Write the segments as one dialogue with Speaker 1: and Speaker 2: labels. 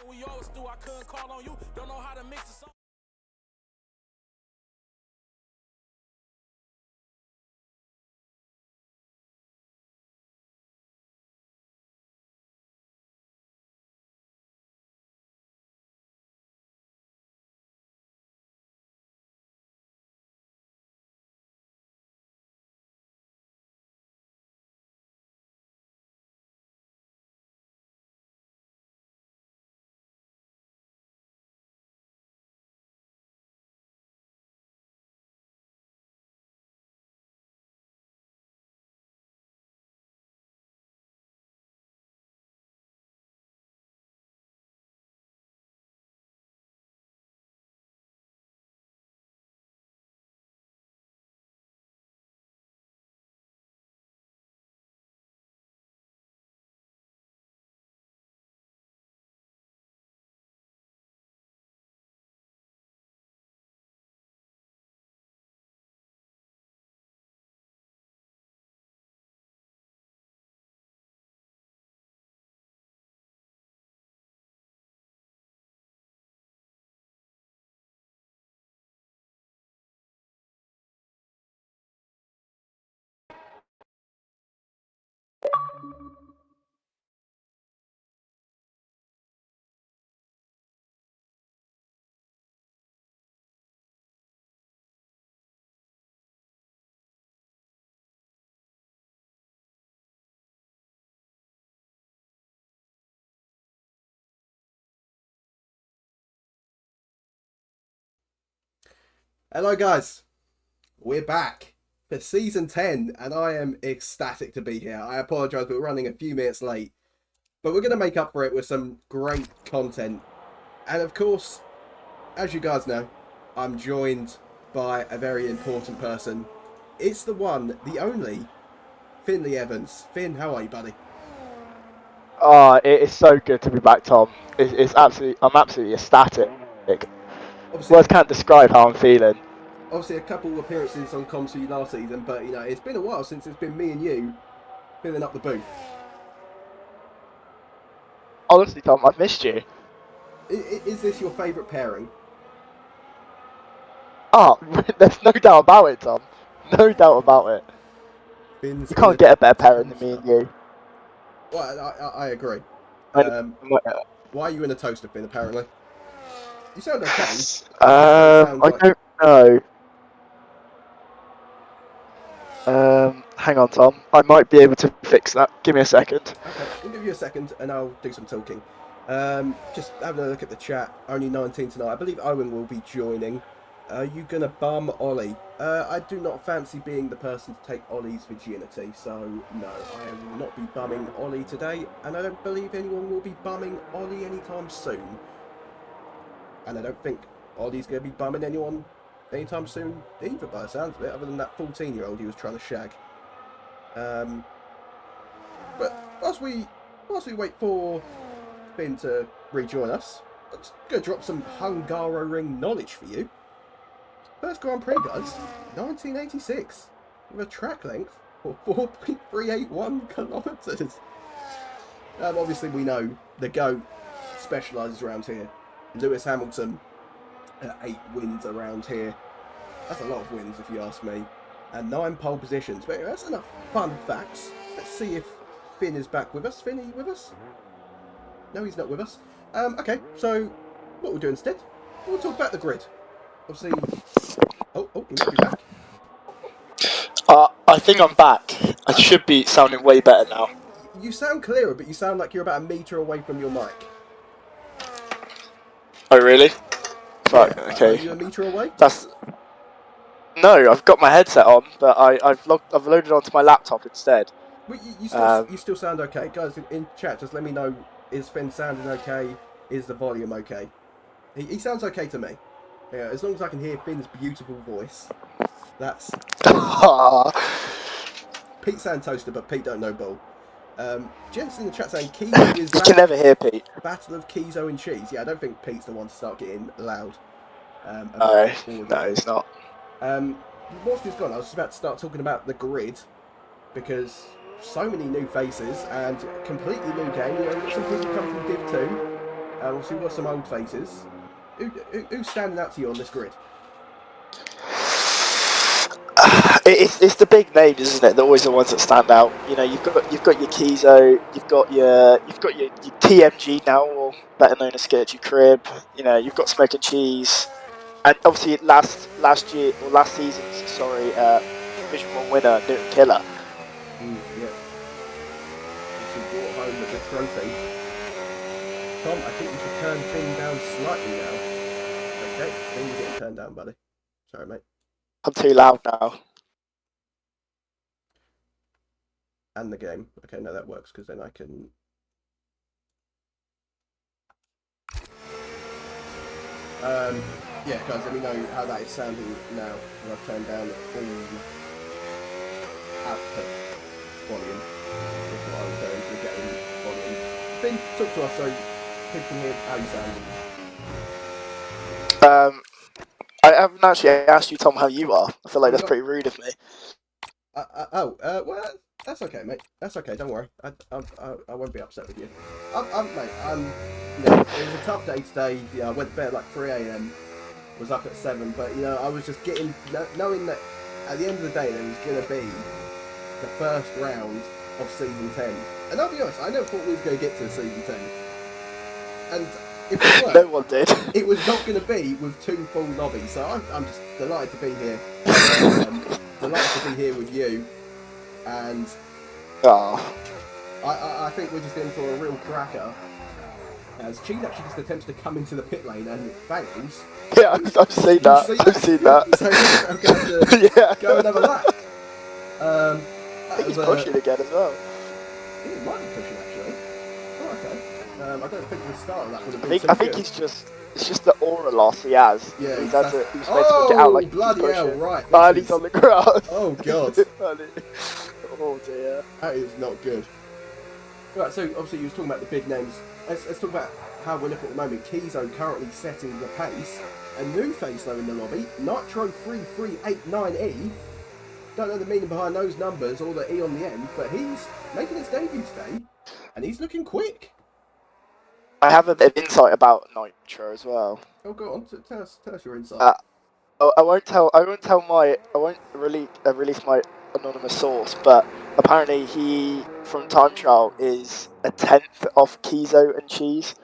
Speaker 1: We always do, I couldn't call on you. Don't know how to mix the song.
Speaker 2: Hello, guys. We're back for season 10, and I am ecstatic to be here. I apologise, but we're running a few minutes late, but we're going to make up for it with some great content. And of course, as you guys know, I'm joined by a very important person. It's the one, the only, Finley Evans. Finn, how are you, buddy?
Speaker 3: Oh, it is so good to be back, Tom. I'm absolutely ecstatic.
Speaker 2: Obviously,
Speaker 3: Words can't describe how I'm feeling.
Speaker 2: obviously, a couple of appearances on comms for you last season, but it's been a while since it's been me and you filling up the booth.
Speaker 3: Honestly, Tom, I've missed you.
Speaker 2: Is this your favourite pairing?
Speaker 3: Oh, there's no doubt about it, Tom. No doubt about it.
Speaker 2: Finn's
Speaker 3: You
Speaker 2: in
Speaker 3: can't
Speaker 2: a
Speaker 3: get a better pairing than me
Speaker 2: toaster.
Speaker 3: and you.
Speaker 2: Well, I agree.
Speaker 3: I,
Speaker 2: Why are you in a toaster, Finn, apparently? You sound okay. It sounds
Speaker 3: I
Speaker 2: like...
Speaker 3: don't know. Hang on, Tom. I might be able to fix that. Give me a second.
Speaker 2: Okay, we'll give you a second and I'll do some talking. Just having a look at the chat. Only 19 tonight. I believe Owen will be joining. Are you going to bum Ollie? I do not fancy being the person to take Ollie's virginity, so no, I will not be bumming Ollie today, and I don't believe anyone will be bumming Ollie anytime soon. And I don't think Ollie's going to be bumming anyone anytime soon either, by the sounds of it, other than that 14-year-old he was trying to shag. But whilst we wait for Finn to rejoin us, let's go drop some Hungaroring knowledge for you. First Grand Prix, guys, 1986, with a track length of 4.381 kilometres. Obviously, we know the GOAT specialises around here. Lewis Hamilton, 8 wins around here. That's a lot of wins, if you ask me. And 9 pole positions. But anyway, that's enough fun facts. Let's see if Finn is back with us. Finn, are you with us? No, he's not with us. Okay, so what we'll do instead, we'll talk about the grid. Obviously... Oh, he might be back.
Speaker 3: I think I'm back. I should be sounding way better now.
Speaker 2: You sound clearer, but you sound like you're about a metre away from your mic.
Speaker 3: Oh, really? Fuck,
Speaker 2: Yeah, are
Speaker 3: okay.
Speaker 2: you a metre away?
Speaker 3: No, I've got my headset on, but I've loaded onto my laptop instead.
Speaker 2: Well, you still sound okay. Guys, in chat, just let me know, is Finn sounding okay? Is the volume okay? He sounds okay to me. Yeah, as long as I can hear Finn's beautiful voice. That's Pete Santosta, but Pete don't know ball. Jensen in the chat saying Kizo is
Speaker 3: You can never hear Pete.
Speaker 2: Battle of Kizo and Cheese. Yeah, I don't think Pete's the one to start getting loud.
Speaker 3: No, he's not.
Speaker 2: Whilst he's gone, I was just about to start talking about the grid because so many new faces and completely new game. You know, some people come from Div 2, Obviously, we've got some old faces. Who's standing out to you on this grid?
Speaker 3: It's the big names, isn't it? They're always the ones that stand out. You know, you've got your Kizo, you've got your TMG now, or better known as Sketchy Crib. You know, you've got Smoke and Cheese, and obviously last season's Division 1 winner Newton Killer.
Speaker 2: Yeah. She brought home with the trophy. Tom, I think you should turn Finn down slightly now. Okay, Finn, you're getting turned down, buddy. Sorry, mate.
Speaker 3: I'm too loud now.
Speaker 2: And the game. Okay, no, that works because then I can. Yeah, guys, let me know how that is sounding now. I've turned down all output volume. That's what I was going to get in volume. Finn, talk to us so people can hear how you sound.
Speaker 3: I haven't actually asked you, Tom, how you are. I feel like that's pretty rude of me.
Speaker 2: Well, that's okay, mate. That's okay. Don't worry. I won't be upset with you. Mate. You know, it was a tough day today. Yeah, I went to bed at like 3 a.m. Was up at 7, but you know, I was just knowing that at the end of the day there was going to be the first round of season 10. And I'll be honest, I never thought we was going to get to season 10. And if it were,
Speaker 3: no one did.
Speaker 2: It was not going to be with 2 full lobbies. So I'm just delighted to be here. Delighted to be here with you. And I think we're just in for a real cracker. As Cheese actually just attempts to come into the pit lane and fails.
Speaker 3: Yeah, I've seen that. I've seen that.
Speaker 2: So I'm going to go another lap.
Speaker 3: I think he's pushing again as well.
Speaker 2: He might be pushing actually. Oh, okay. I don't think the start of that would have been
Speaker 3: I think it's just the aura loss he has.
Speaker 2: Yeah,
Speaker 3: he's meant to get out like
Speaker 2: bloody hell, right.
Speaker 3: And he's on the grass.
Speaker 2: Oh, God.
Speaker 3: Oh, dear.
Speaker 2: That is not good. Right, so obviously you was talking about the big names. Let's talk about how we're looking at the moment. Kizo currently setting the pace. A new face though in the lobby, Nitro 3389E. Don't know the meaning behind those numbers or the E on the end, but he's making his debut today, and he's looking quick.
Speaker 3: I have a bit of insight about Nitro as well.
Speaker 2: Oh, go on, tell us your insight.
Speaker 3: I won't release my anonymous source, but apparently he, from time trial, is a 10th of Kizo and Cheese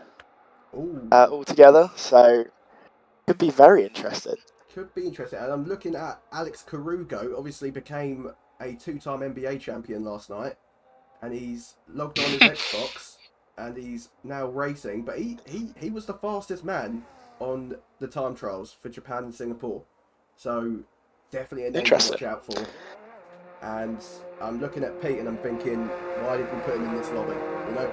Speaker 3: altogether, so could be very interesting.
Speaker 2: Could be interesting, and I'm looking at Alex Carugo, obviously became a 2-time NBA champion last night, and he's logged on his Xbox, and he's now racing, but he was the fastest man on the time trials for Japan and Singapore. So definitely a name to watch out for. And I'm looking at Pete and I'm thinking, why did we put him in this lobby? You know?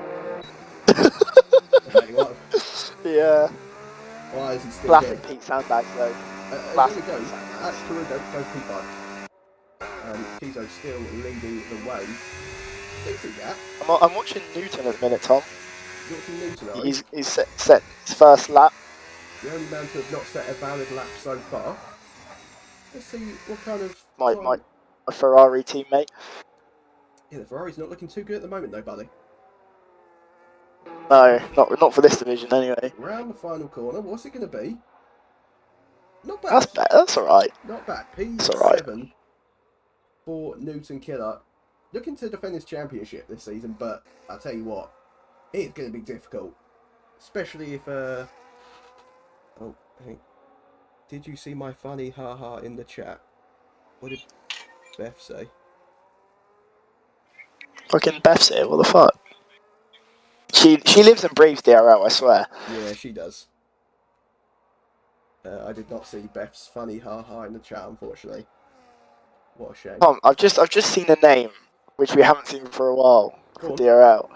Speaker 2: Like, what?
Speaker 3: Yeah.
Speaker 2: Why is he still
Speaker 3: Classic
Speaker 2: here?
Speaker 3: Pete sandbags though.
Speaker 2: Classic Pete sandbags. That's true, goes Pete. Kizo's still leading the way. Decent gap.
Speaker 3: I'm watching Newton at the minute, Tom.
Speaker 2: You're watching Newton, are
Speaker 3: you? He's set his first lap.
Speaker 2: The only man to have not set a valid lap so far. Let's see what kind of...
Speaker 3: My Ferrari teammate.
Speaker 2: Yeah, the Ferrari's not looking too good at the moment though, buddy.
Speaker 3: No, not for this division anyway.
Speaker 2: Round the final corner, what's it going to be? Not bad.
Speaker 3: That's alright.
Speaker 2: Not bad. P7 for Newton Killer. Looking to defend his championship this season, but I'll tell you what, it's going to be difficult. Especially if... Oh, hey. Did you see my funny haha in the chat? What did Beth say?
Speaker 3: Fucking Beth's here, what the fuck? She lives and breathes DRL, I swear.
Speaker 2: Yeah, she does. I did not see Beth's funny haha in the chat, unfortunately. What a shame.
Speaker 3: Tom, I've just seen a name which we haven't seen for a while for DRL.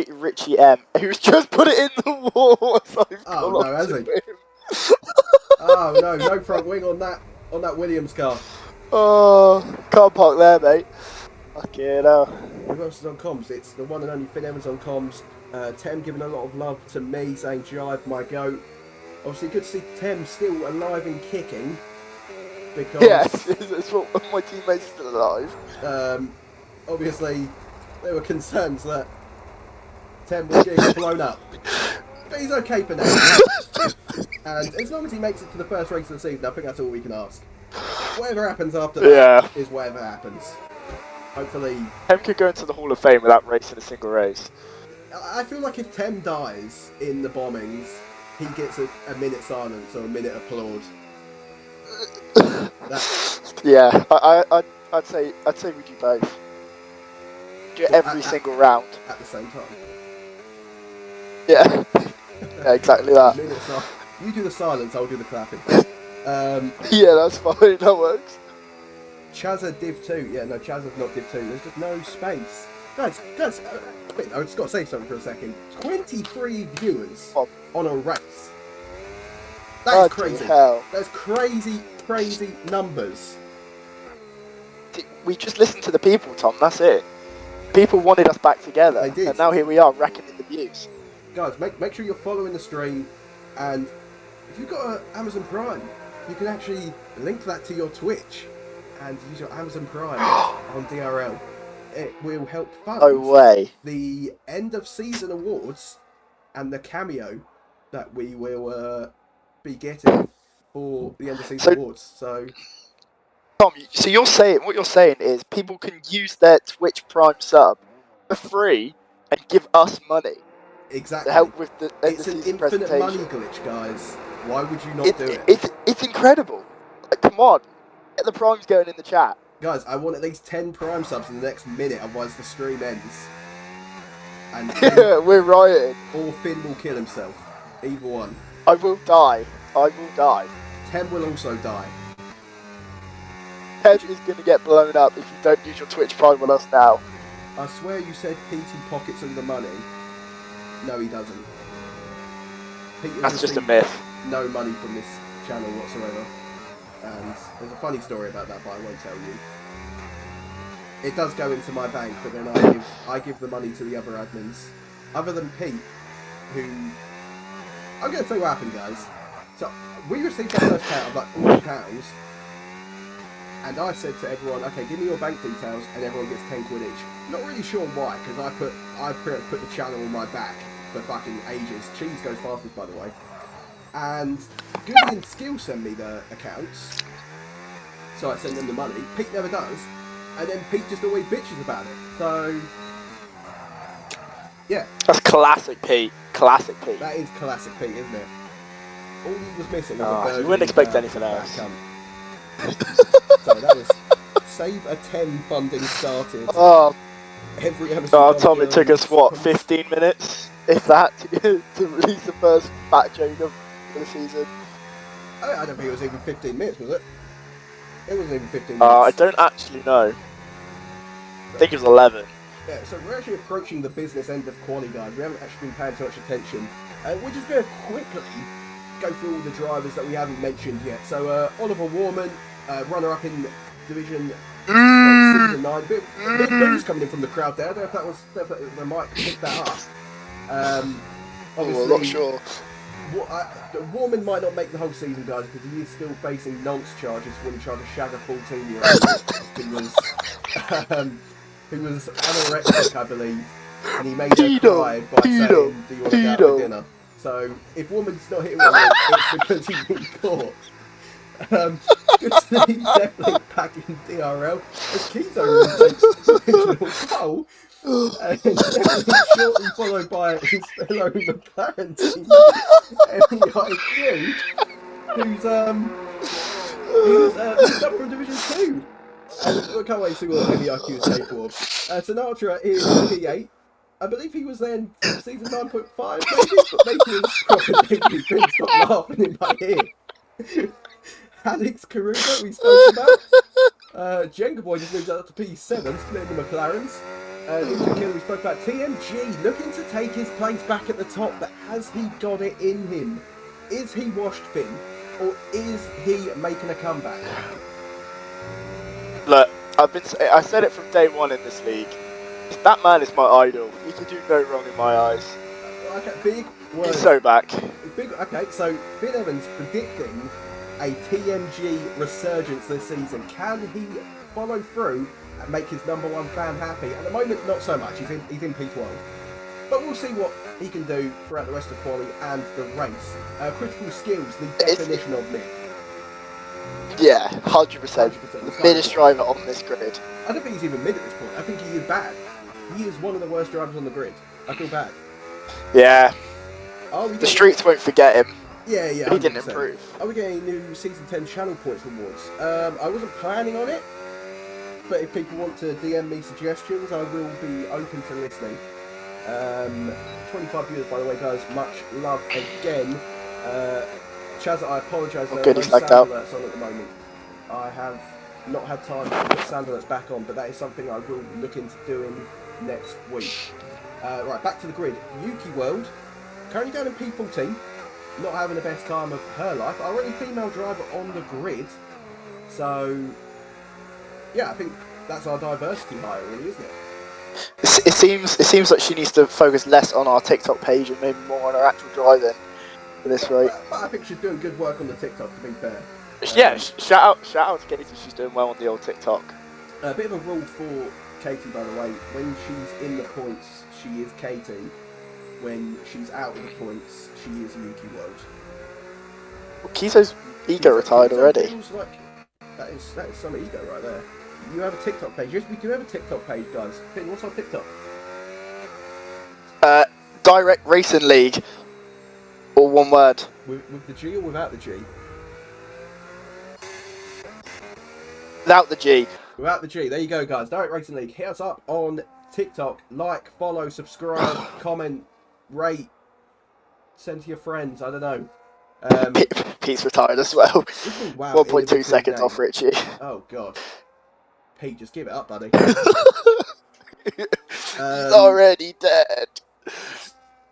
Speaker 3: Richie M, who's just put it in the wall.
Speaker 2: Oh no, has he? Oh no, no front wing on that Williams car.
Speaker 3: Oh, can't park there, mate. Fucking hell.
Speaker 2: Who else is on comms? It's the one and only Finn Evans on comms. Tem giving a lot of love to me, saying Jive, my goat. Obviously, good to see Tem still alive and kicking. Because
Speaker 3: it's what my teammates still alive.
Speaker 2: Obviously, there were concerns that Tem was getting blown up. But he's okay for now. And as long as he makes it to the first race of the season, I think that's all we can ask. Whatever happens after that is whatever happens. Hopefully...
Speaker 3: Tem could go into the Hall of Fame without racing a single race.
Speaker 2: I feel like if Tem dies in the bombings, he gets a minute silence or a minute applaud.
Speaker 3: Yeah, I'd say we do both. Do it every single round.
Speaker 2: At the same time.
Speaker 3: Yeah. Yeah, exactly that.
Speaker 2: You do the silence, I'll do the clapping.
Speaker 3: Yeah, that's fine, that works.
Speaker 2: Chazza Div 2. Yeah, no, Chazza's not Div 2. There's just no space. Guys, wait, I just got to say something for a second. 23 viewers on a race. That's crazy.
Speaker 3: Hell.
Speaker 2: That's crazy numbers.
Speaker 3: We just listened to the people, Tom, that's it. People wanted us back together.
Speaker 2: They did.
Speaker 3: And now here we are, racking in the views.
Speaker 2: Guys, make sure you're following the stream, and if you've got Amazon Prime, you can actually link that to your Twitch and use your Amazon Prime on DRL. It will help fund the end of season awards and the cameo that we will be getting for the end of season awards. So,
Speaker 3: Tom, so what you're saying is people can use their Twitch Prime sub for free and give us money.
Speaker 2: Exactly.
Speaker 3: To help with the
Speaker 2: it's an infinite money glitch, guys. Why would you not do it?
Speaker 3: It's incredible. Like, come on, get the primes going in the chat.
Speaker 2: Guys, I want at least 10 Prime subs in the next minute, otherwise the stream ends. And
Speaker 3: we're rioting.
Speaker 2: Or Finn will kill himself. Either one.
Speaker 3: I will die.
Speaker 2: Tem will also die.
Speaker 3: Tem is going to get blown up if you don't use your Twitch Prime with us now.
Speaker 2: I swear you said PT pockets all the money. No, he doesn't.
Speaker 3: That's just a myth.
Speaker 2: No money from this channel whatsoever. And there's a funny story about that, but I won't tell you. It does go into my bank, but then I give the money to the other admins. Other than Pete, who... I'm going to tell you what happened, guys. So, we received our first payout of like £40, and I said to everyone, okay, give me your bank details, and everyone gets 10 quid each. Not really sure why, because I put the channel on my back for fucking ages. Cheese goes fastest, by the way. And Goody and Skill send me the accounts, so I send them the money. Pete never does, and then Pete just always bitches about it. So, yeah.
Speaker 3: That's classic Pete. Classic Pete.
Speaker 2: That is classic Pete, isn't it? All he was missing was a burger.
Speaker 3: You wouldn't expect anything else.
Speaker 2: So that was Save a 10 funding started. Every episode.
Speaker 3: Tom, it took us, 15 minutes, if that, to release the first fat joke of the season?
Speaker 2: I don't think it was even 15 minutes, was it? It wasn't even 15 minutes.
Speaker 3: I don't actually know. I think it was 11.
Speaker 2: Yeah, so we're actually approaching the business end of quali, guys. We haven't actually been paying too much attention. We're just going to quickly go through all the drivers that we haven't mentioned yet. So, Oliver Warman, runner-up in Division 9. Bit booze coming in from the crowd there. I don't know if the mic picked that up. Obviously,
Speaker 3: I'm not sure.
Speaker 2: Warman might not make the whole season, guys, because he is still facing nonce charges when he tried to shag a 14-year-old who was anorexic, I believe, and he made her cry by saying, "Do you want to go out for dinner?" So if Warman's not hitting one, it's because he's been caught. Good to see definitely back in DRL as Keto takes the original pole. And definitely shortly followed by his fellow McLaren team, MEIQ, who's moved up from Division 2. And I can't wait to see what MEIQ is capable of. Sinatra is P8. I believe he was then season 9.5, maybe, but maybe it's probably been stop laughing in my ear. Alex Caruso, we spoke about. Jenga Boy just moved up to P7, splitting the McLarens. Ninja Killer, we spoke about. TMG looking to take his place back at the top, but has he got it in him? Is he washed Finn, or is he making a comeback?
Speaker 3: Look, I said it from day one in this league. That man is my idol. He can do no wrong in my eyes.
Speaker 2: Okay, big word.
Speaker 3: He's so back.
Speaker 2: Okay, so Finn Evans predicting a TMG resurgence this season. Can he follow through and make his #1 fan happy? At the moment, not so much. He's in P12. But we'll see what he can do throughout the rest of quali and the race. Critical skills, the definition of Mick.
Speaker 3: Yeah, 100%.
Speaker 2: 100%.
Speaker 3: The fittest driver on this grid.
Speaker 2: I don't think he's even mid at this point. I think he is bad. He is one of the worst drivers on the grid. I feel bad.
Speaker 3: Yeah. The streets won't forget him.
Speaker 2: Yeah, yeah.
Speaker 3: But he didn't improve.
Speaker 2: Are we getting new Season 10 channel points rewards? I wasn't planning on it, but if people want to DM me suggestions, I will be open to listening. 25 viewers, by the way, guys. Much love again. Chaz, I apologise.
Speaker 3: Oh,
Speaker 2: There are no
Speaker 3: he's lagged
Speaker 2: sound
Speaker 3: out.
Speaker 2: alerts on at the moment. I have not had time to put sound alerts back on, but that is something I will look into doing next week. Right, back to the grid. Yuki World, currently down in P14, not having the best time of her life. Our only female driver on the grid, so yeah, I think that's our diversity hire, really, isn't it?
Speaker 3: It seems like she needs to focus less on our TikTok page and maybe more on her actual driving for this rate.
Speaker 2: But I think she's doing good work on the TikTok, to be fair.
Speaker 3: Yeah, shout out to Katie. She's doing well on the old TikTok.
Speaker 2: A bit of a rule for Katie, by the way. When she's in the points, she is Katie. When she's out of the points, she is Yuki World.
Speaker 3: Well, Kizo's ego retired already.
Speaker 2: Feels like that is some ego right there. You have a TikTok page. Yes, we do have a TikTok page, guys. Finn, what's our TikTok?
Speaker 3: Direct Racing League. All one word.
Speaker 2: With the G or without the G?
Speaker 3: Without the G.
Speaker 2: Without the G. There you go, guys. Direct Racing League. Hit us up on TikTok. Like, follow, subscribe, comment, rate, send to your friends. I don't know.
Speaker 3: Pete's retired as well.
Speaker 2: Wow,
Speaker 3: 1.2 seconds off Richie.
Speaker 2: Oh, God. Pete, just give it up, buddy.
Speaker 3: He's already dead.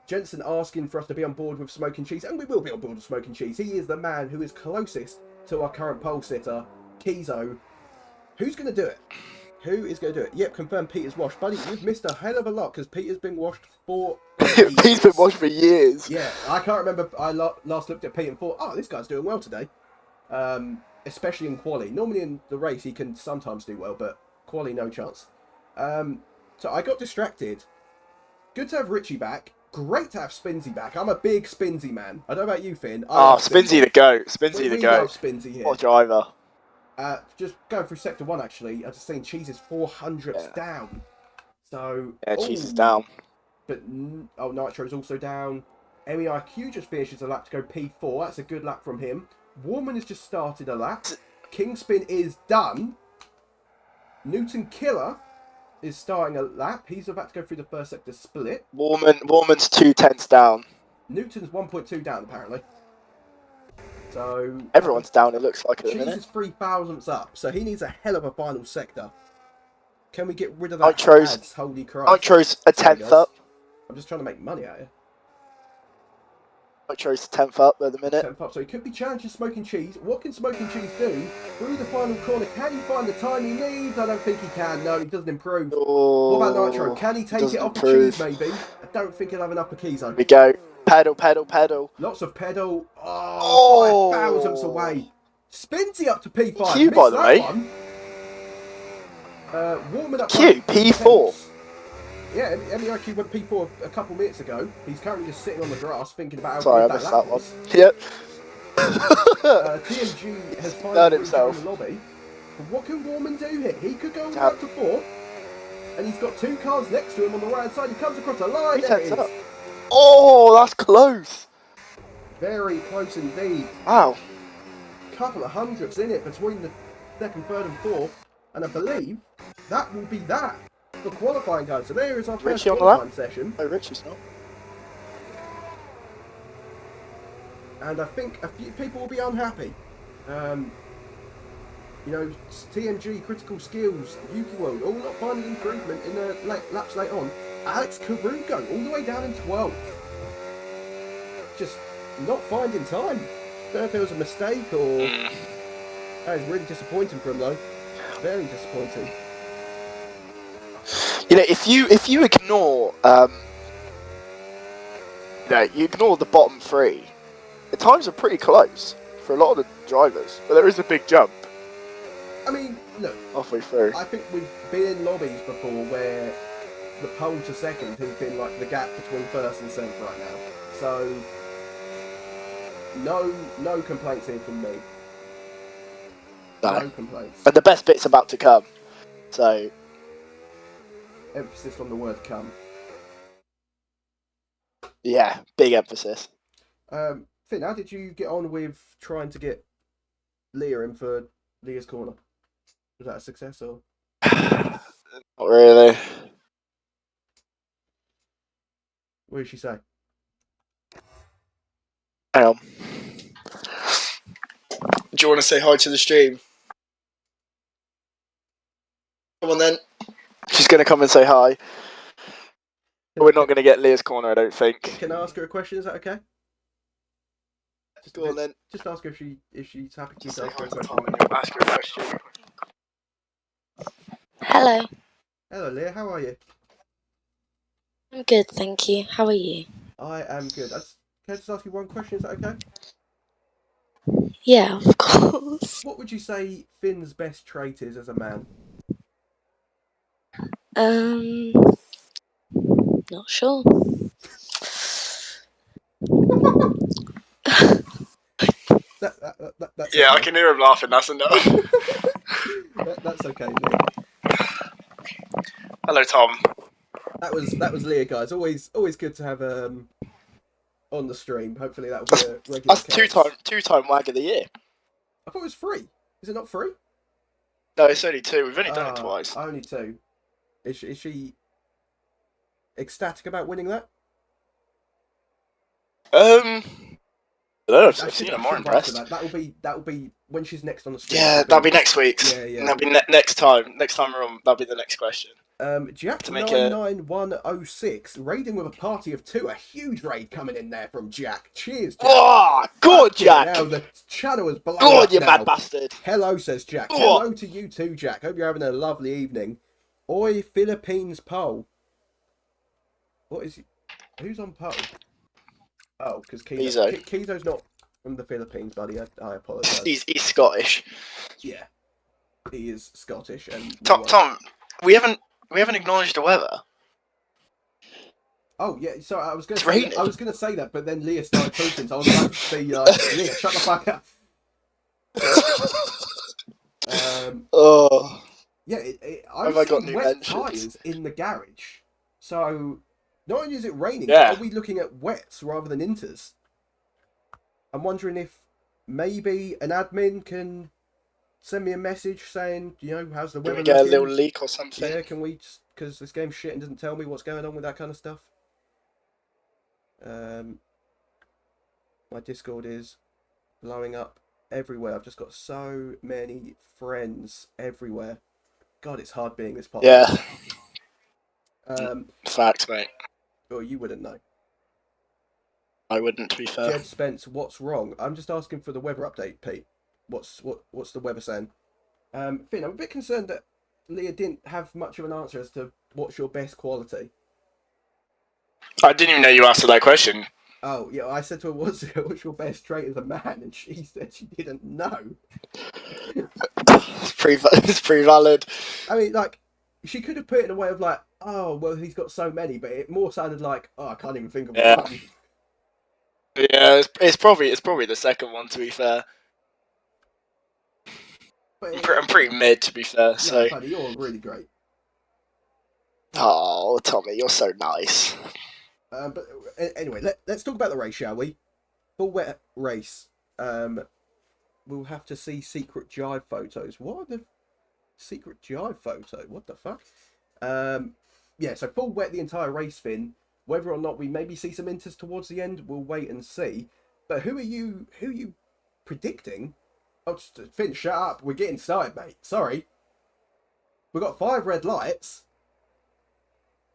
Speaker 2: Jensen asking for us to be on board with Smoking Cheese, and we will be on board with Smoking Cheese. He is the man who is closest to our current pole sitter, Kizo. Who's going to do it? Who is going to do it? Yep, confirmed Peter's washed. Buddy, you've missed a hell of a lot, because Peter's been washed for years.
Speaker 3: Pete's been washed for years.
Speaker 2: Yeah, I can't remember. I last looked at Pete and thought, oh, this guy's doing well today. Especially in quali. Normally in the race, he can sometimes do well, but quali, no chance. So I got distracted. Good to have Richie back. Great to have Spinsy back. I'm a big Spinsy man. I don't know about you, Finn.
Speaker 3: Spinsy the goat. Spinsy the goat.
Speaker 2: Love Spinsy here.
Speaker 3: What driver?
Speaker 2: Just going through Sector 1, actually, I just seen Cheese is 400 down. So...
Speaker 3: Yeah, Cheese is down.
Speaker 2: But, Nitro's also down. MEIQ just finishes a lap to go P4. That's a good lap from him. Warman has just started a lap. Kingspin is done. Newton Killer is starting a lap. He's about to go through the first sector split.
Speaker 3: Warman's 2/10 down.
Speaker 2: Newton's 1.2 down, apparently. So...
Speaker 3: Everyone's down, it looks like, at the
Speaker 2: Cheese
Speaker 3: minute.
Speaker 2: is 3 thousandths up, so he needs a hell of a final sector. Can we get rid of that?
Speaker 3: Nitro's,
Speaker 2: holy Christ.
Speaker 3: Nitro's a 10th up.
Speaker 2: I'm just trying to make money out here.
Speaker 3: Nitro's 10th up at the minute.
Speaker 2: 10th up, so he could be challenging Smoking Cheese. What can Smoking Cheese do through the final corner? Can he find the time he needs? I don't think he can. No, he doesn't improve.
Speaker 3: Oh,
Speaker 2: what about Nitro? Can he take it off the cheese, maybe? I don't think he'll have enough for Kizo.
Speaker 3: Here we go. Pedal, pedal, pedal.
Speaker 2: Lots of pedal. Oh, 5 thousandths away. Spinsy up to P5.
Speaker 3: Q, by the way.
Speaker 2: Warming up.
Speaker 3: Q, P4.
Speaker 2: Yeah, MEIQ went P4 a couple minutes ago. He's currently just sitting on the grass thinking about how
Speaker 3: Sorry,
Speaker 2: good
Speaker 3: I missed
Speaker 2: that
Speaker 3: that one.
Speaker 2: was.
Speaker 3: Yep.
Speaker 2: TMG has finally
Speaker 3: Done
Speaker 2: reached
Speaker 3: himself.
Speaker 2: the lobby. But what can Warman do here? He could go up to 4. And he's got 2 cars next to him on the right side. He comes across a line. There it is.
Speaker 3: Up. Oh, that's close.
Speaker 2: Very close indeed.
Speaker 3: Wow.
Speaker 2: Couple of hundredths in it between the second, third and fourth. And I believe that will be that for qualifying, guys. So there is our first qualifying session.
Speaker 3: Oh, Richie's not.
Speaker 2: And I think a few people will be unhappy. You know, TMG, Critical Skills, Yuki World, all not finding improvement in the laps late on. Alex Carugo, all the way down in 12th. Just not finding time. Don't know if there was a mistake or... That is really disappointing for him, though. Very disappointing.
Speaker 3: You know, if you ignore, you ignore the bottom 3, the times are pretty close for a lot of the drivers, but there is a big jump.
Speaker 2: I mean, look,
Speaker 3: halfway through.
Speaker 2: I think we've been in lobbies before where the pole to second has been like the gap between first and seventh right now. So no complaints here from me. No complaints.
Speaker 3: And the best bit's about to come. So
Speaker 2: Emphasis on the word come.
Speaker 3: yeah, big emphasis.
Speaker 2: Finn, how did you get on with trying to get Leah in for Leah's corner? Was that a success or?
Speaker 3: Not really.
Speaker 2: What did she say?
Speaker 3: Hang on. Do you want to say hi to the stream? Come on then. She's going to come and say hi. We're not going to get Leah's corner, I don't think.
Speaker 2: Can I ask her a question? Is that okay?
Speaker 3: Go on then.
Speaker 2: Just ask her if she's happy to
Speaker 3: Just say
Speaker 2: ask her
Speaker 3: hi
Speaker 2: a
Speaker 3: to
Speaker 2: question.
Speaker 3: Tom and you'll ask her a question.
Speaker 4: Hello.
Speaker 2: Hello, Leah. How are you?
Speaker 4: I'm good, thank you. How are you?
Speaker 2: I am good. Can I just ask you one question? Is that okay?
Speaker 4: Yeah, of course.
Speaker 2: What would you say Finn's best trait is as a man?
Speaker 4: Not sure.
Speaker 2: That's
Speaker 3: Yeah,
Speaker 2: okay.
Speaker 3: I can hear him laughing, that's enough.
Speaker 2: That's okay, Leah.
Speaker 3: Hello, Tom.
Speaker 2: That was Leah, guys. Always good to have on the stream. Hopefully that will be a regular.
Speaker 3: That's two-time wag of the year.
Speaker 2: I thought it was free. Is it not free?
Speaker 3: No, it's only two. We've only done it twice.
Speaker 2: Only two. Is she ecstatic about winning that?
Speaker 3: I don't know, I've seen her more impressed.
Speaker 2: That will be when she's next on the stream.
Speaker 3: Yeah, that'll be next week's.
Speaker 2: Yeah.
Speaker 3: That'll be next time. Next time we're on, that'll be the next question.
Speaker 2: Jack 99106 raiding with a party of two. A huge raid coming in there from Jack. Cheers, Jack.
Speaker 3: Oh, good, Jack.
Speaker 2: Now the channel is blown
Speaker 3: Good,
Speaker 2: up
Speaker 3: you
Speaker 2: now.
Speaker 3: mad bastard.
Speaker 2: Hello, says Jack.
Speaker 3: Oh.
Speaker 2: Hello to you too, Jack. Hope you're having a lovely evening. Oi, Philippines pole. What is he? Who's on pole? Oh, because Kizo's not from the Philippines, buddy. I apologise.
Speaker 3: He's Scottish.
Speaker 2: Yeah, he is Scottish. And
Speaker 3: Tom, we haven't acknowledged the weather.
Speaker 2: Oh yeah, sorry. I was going to say that, but then Leah started talking, so I was about to be like, Leah, shut the fuck up. Yeah, I've got wet tyres in the garage. So not only is it raining, but are we looking at wets rather than inters? I'm wondering if maybe an admin can send me a message saying, how's the weather?
Speaker 3: Can we get a little leak or something?
Speaker 2: Yeah, can we? Because this game's shit and doesn't tell me what's going on with that kind of stuff. My Discord is blowing up everywhere. I've just got so many friends everywhere. God, it's hard being this popular.
Speaker 3: Yeah. Fact, mate.
Speaker 2: Well, you wouldn't know.
Speaker 3: I wouldn't, to be fair.
Speaker 2: Jed Spence, what's wrong? I'm just asking for the weather update, Pete. What's the weather saying? Finn, I'm a bit concerned that Leah didn't have much of an answer as to what's your best quality.
Speaker 3: I didn't even know you asked her that question.
Speaker 2: Oh, yeah, I said to her, what's your best trait as a man? And she said she didn't know.
Speaker 3: It's pretty valid.
Speaker 2: I mean, like, she could have put it in a way of like, oh, well, he's got so many, but it more sounded like, oh, I can't even think of one.
Speaker 3: Yeah, it's probably the second one, to be fair. I'm pretty mid, to be fair.
Speaker 2: No,
Speaker 3: so,
Speaker 2: buddy, you're really great.
Speaker 3: Oh, Tommy, you're so nice.
Speaker 2: But anyway, let's talk about the race, shall we? Full wet race. We'll have to see secret jive photos. What are the secret jive photo? What the fuck? Yeah, so full wet the entire race, Finn. Whether or not we maybe see some inters towards the end, we'll wait and see. But who are you predicting? Oh, Finn, shut up. We're getting started, mate. Sorry. We've got 5 red lights.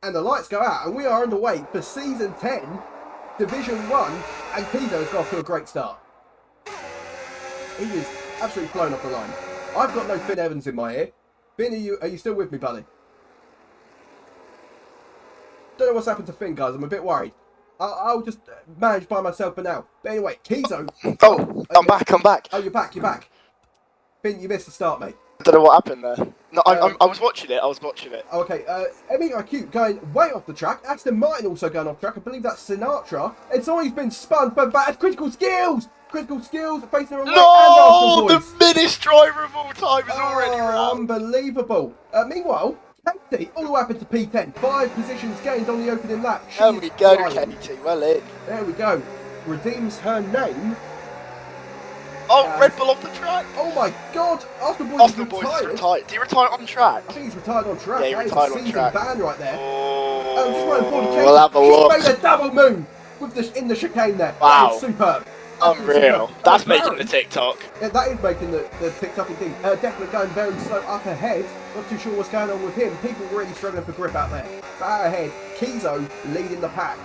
Speaker 2: And the lights go out, and we are on the way for Season 10, Division 1, and Pizo's got off to a great start. He is absolutely blown off the line. I've got no Finn Evans in my ear. Finn, are you still with me, buddy? Don't know what's happened to Finn, guys. I'm a bit worried. I'll just manage by myself for now. But anyway, Kizo.
Speaker 3: Oh, I'm back.
Speaker 2: Oh, you're back. Finn, you missed the start, mate.
Speaker 3: don't know what happened there. No, I was watching it. I was watching it.
Speaker 2: Okay, MEIQ going way off the track. Aston Martin also going off track. I believe that's Sinatra. And someone's been spun for bad critical skills. Critical skills facing the wrong way. And Arsenal
Speaker 3: No,
Speaker 2: boys.
Speaker 3: the meanest driver of all time is already around.
Speaker 2: Unbelievable. Meanwhile, Katie all the way up into P10. 5 positions gained on the opening lap.
Speaker 3: There we go, Katie. Well in.
Speaker 2: There we go. Redeems her name.
Speaker 3: Oh, Red Bull off the track.
Speaker 2: Oh my God! Arsenal boys is retired.
Speaker 3: Did he retire on track?
Speaker 2: I think he's retired on track.
Speaker 3: Yeah, he
Speaker 2: that
Speaker 3: retired
Speaker 2: is a
Speaker 3: on
Speaker 2: season
Speaker 3: track.
Speaker 2: ban right there.
Speaker 3: Oh,
Speaker 2: Just running forward.
Speaker 3: we'll have a look.
Speaker 2: She made a double moon with in the chicane there.
Speaker 3: Wow.
Speaker 2: That is superb.
Speaker 3: Unreal. That's making the TikTok.
Speaker 2: Yeah, that is making the TikTok thing. Definitely going very slow up ahead. Not too sure what's going on with him. People really struggling for grip out there. But out ahead, Kizo leading the pack.